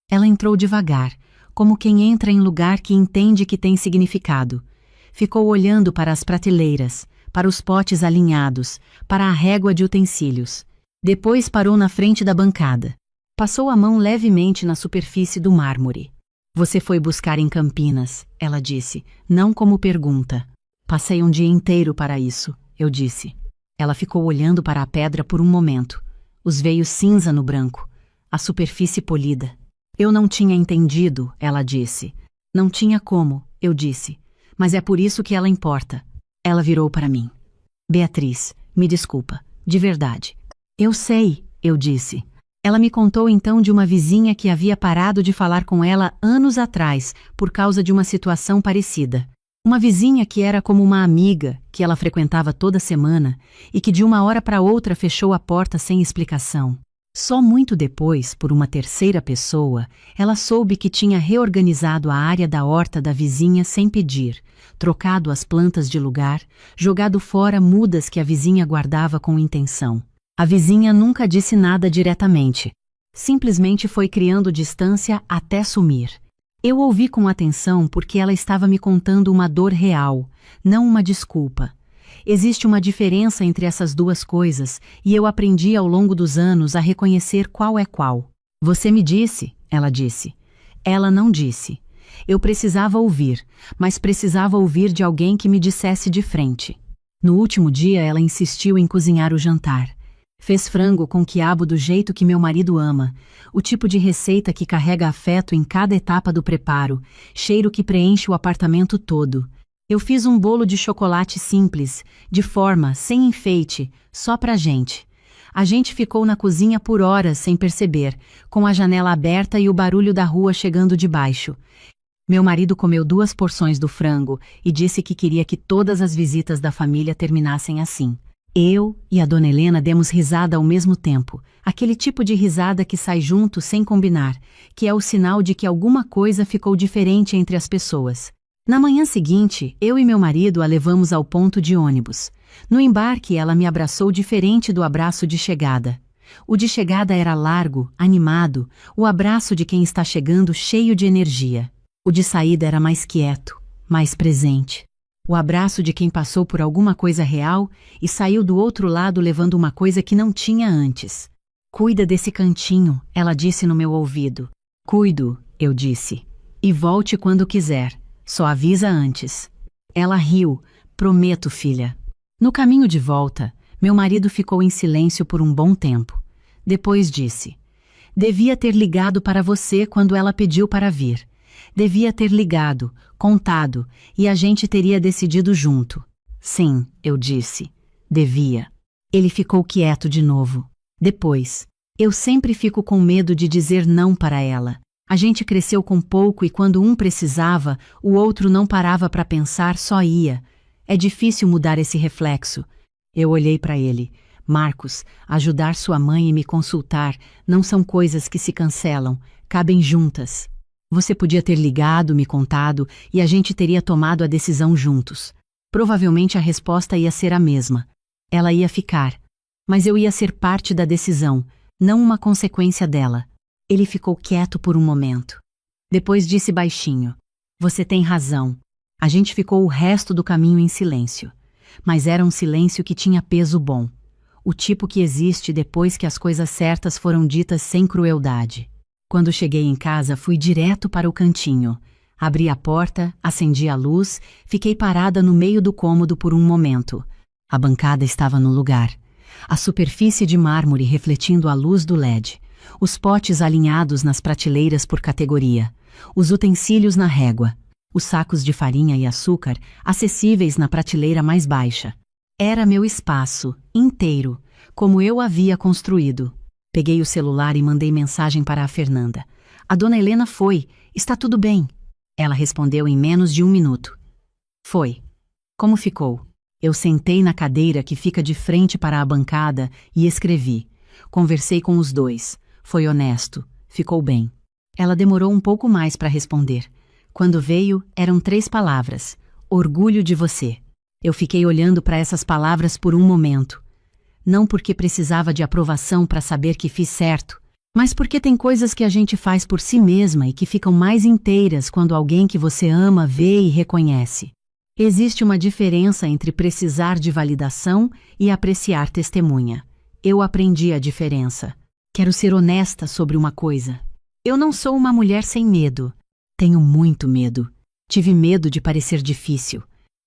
Ela entrou devagar, como quem entra em lugar que entende que tem significado. Ficou olhando para as prateleiras, para os potes alinhados, para a régua de utensílios. Depois parou na frente da bancada. Passou a mão levemente na superfície do mármore. Você foi buscar em Campinas, ela disse, não como pergunta. Passei um dia inteiro para isso, eu disse. Ela ficou olhando para a pedra por um momento. Os veios cinza no branco, a superfície polida. Eu não tinha entendido, ela disse. Não tinha como, eu disse. Mas é por isso que ela importa. Ela virou para mim. Beatriz, me desculpa, de verdade. Eu sei, eu disse. Ela me contou então de uma vizinha que havia parado de falar com ela anos atrás por causa de uma situação parecida. Uma vizinha que era como uma amiga, que ela frequentava toda semana e que de uma hora para outra fechou a porta sem explicação. Só muito depois, por uma terceira pessoa, ela soube que tinha reorganizado a área da horta da vizinha sem pedir, trocado as plantas de lugar, jogado fora mudas que a vizinha guardava com intenção. A vizinha nunca disse nada diretamente. Simplesmente foi criando distância até sumir. Eu ouvi com atenção porque ela estava me contando uma dor real, não uma desculpa. Existe uma diferença entre essas duas coisas e eu aprendi ao longo dos anos a reconhecer qual é qual. Você me disse, ela disse. Ela não disse. Eu precisava ouvir, mas precisava ouvir de alguém que me dissesse de frente. No último dia ela insistiu em cozinhar o jantar. Fez frango com quiabo do jeito que meu marido ama, o tipo de receita que carrega afeto em cada etapa do preparo, cheiro que preenche o apartamento todo. Eu fiz um bolo de chocolate simples, de forma, sem enfeite, só pra gente. A gente ficou na cozinha por horas sem perceber, com a janela aberta e o barulho da rua chegando de baixo. Meu marido comeu 2 porções do frango e disse que queria que todas as visitas da família terminassem assim. Eu e a dona Helena demos risada ao mesmo tempo, aquele tipo de risada que sai junto sem combinar, que é o sinal de que alguma coisa ficou diferente entre as pessoas. Na manhã seguinte, eu e meu marido a levamos ao ponto de ônibus. No embarque, ela me abraçou diferente do abraço de chegada. O de chegada era largo, animado, o abraço de quem está chegando cheio de energia. O de saída era mais quieto, mais presente. O abraço de quem passou por alguma coisa real e saiu do outro lado levando uma coisa que não tinha antes. Cuida desse cantinho, ela disse no meu ouvido. Cuido, eu disse. E volte quando quiser. Só avisa antes. Ela riu. Prometo, filha. No caminho de volta, meu marido ficou em silêncio por um bom tempo. Depois disse. Devia ter ligado para você quando ela pediu para vir. Devia ter ligado, contado, e a gente teria decidido junto. Sim, eu disse. Devia. Ele ficou quieto de novo. Depois. Eu sempre fico com medo de dizer não para ela. A gente cresceu com pouco e quando um precisava, o outro não parava para pensar, só ia. É difícil mudar esse reflexo. Eu olhei para ele. Marcos, ajudar sua mãe e me consultar não são coisas que se cancelam, cabem juntas. Você podia ter ligado, me contado, e a gente teria tomado a decisão juntos. Provavelmente a resposta ia ser a mesma. Ela ia ficar. Mas eu ia ser parte da decisão, não uma consequência dela. Ele ficou quieto por um momento. Depois disse baixinho. Você tem razão. A gente ficou o resto do caminho em silêncio. Mas era um silêncio que tinha peso bom. O tipo que existe depois que as coisas certas foram ditas sem crueldade. Quando cheguei em casa, fui direto para o cantinho. Abri a porta, acendi a luz, fiquei parada no meio do cômodo por um momento. A bancada estava no lugar. A superfície de mármore refletindo a luz do LED. Os potes alinhados nas prateleiras por categoria. Os utensílios na régua. Os sacos de farinha e açúcar acessíveis na prateleira mais baixa. Era meu espaço, inteiro, como eu havia construído. Peguei o celular e mandei mensagem para a Fernanda. A dona Helena foi. Está tudo bem. Ela respondeu em menos de 1 minuto. Foi. Como ficou? Eu sentei na cadeira que fica de frente para a bancada e escrevi. Conversei com os dois. Foi honesto. Ficou bem. Ela demorou um pouco mais para responder. Quando veio, eram 3 palavras. Orgulho de você. Eu fiquei olhando para essas palavras por um momento. Não porque precisava de aprovação para saber que fiz certo, mas porque tem coisas que a gente faz por si mesma e que ficam mais inteiras quando alguém que você ama vê e reconhece. Existe uma diferença entre precisar de validação e apreciar testemunha. Eu aprendi a diferença. Quero ser honesta sobre uma coisa. Eu não sou uma mulher sem medo. Tenho muito medo. Tive medo de parecer difícil.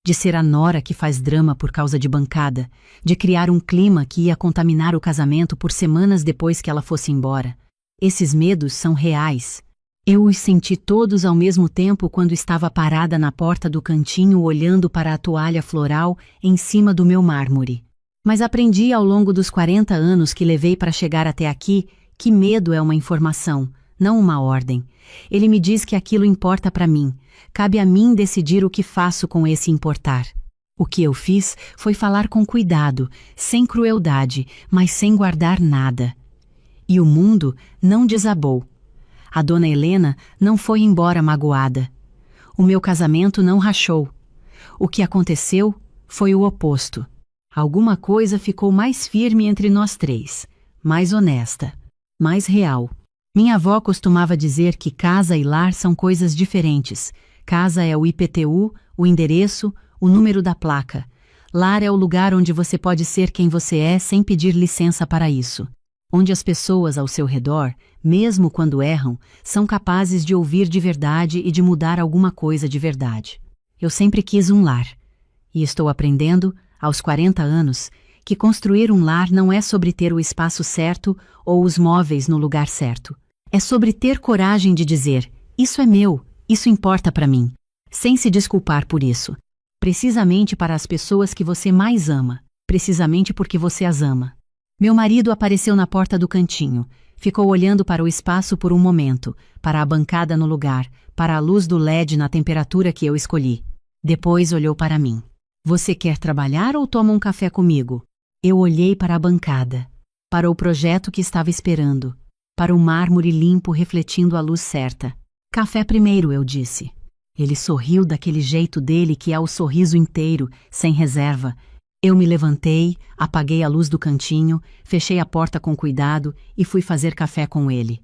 De ser a nora que faz drama por causa de bancada, de criar um clima que ia contaminar o casamento por semanas depois que ela fosse embora. Esses medos são reais. Eu os senti todos ao mesmo tempo quando estava parada na porta do cantinho olhando para a toalha floral em cima do meu mármore. Mas aprendi ao longo dos 40 anos que levei para chegar até aqui que medo é uma informação, não uma ordem. Ele me diz que aquilo importa para mim. Cabe a mim decidir o que faço com esse importar. O que eu fiz foi falar com cuidado, sem crueldade, mas sem guardar nada. E o mundo não desabou. A dona Helena não foi embora magoada. O meu casamento não rachou. O que aconteceu foi o oposto. Alguma coisa ficou mais firme entre nós 3, mais honesta, mais real. Minha avó costumava dizer que casa e lar são coisas diferentes. Casa é o IPTU, o endereço, o número da placa. Lar é o lugar onde você pode ser quem você é sem pedir licença para isso. Onde as pessoas ao seu redor, mesmo quando erram, são capazes de ouvir de verdade e de mudar alguma coisa de verdade. Eu sempre quis um lar. E estou aprendendo, aos 40 anos, que construir um lar não é sobre ter o espaço certo ou os móveis no lugar certo. É sobre ter coragem de dizer, isso é meu, isso importa para mim, sem se desculpar por isso. Precisamente para as pessoas que você mais ama, precisamente porque você as ama. Meu marido apareceu na porta do cantinho, ficou olhando para o espaço por um momento, para a bancada no lugar, para a luz do LED na temperatura que eu escolhi. Depois olhou para mim. Você quer trabalhar ou toma um café comigo? Eu olhei para a bancada, para o projeto que estava esperando, para o mármore limpo refletindo a luz certa. Café primeiro, eu disse. Ele sorriu daquele jeito dele que é o sorriso inteiro, sem reserva. Eu me levantei, apaguei a luz do cantinho, fechei a porta com cuidado e fui fazer café com ele.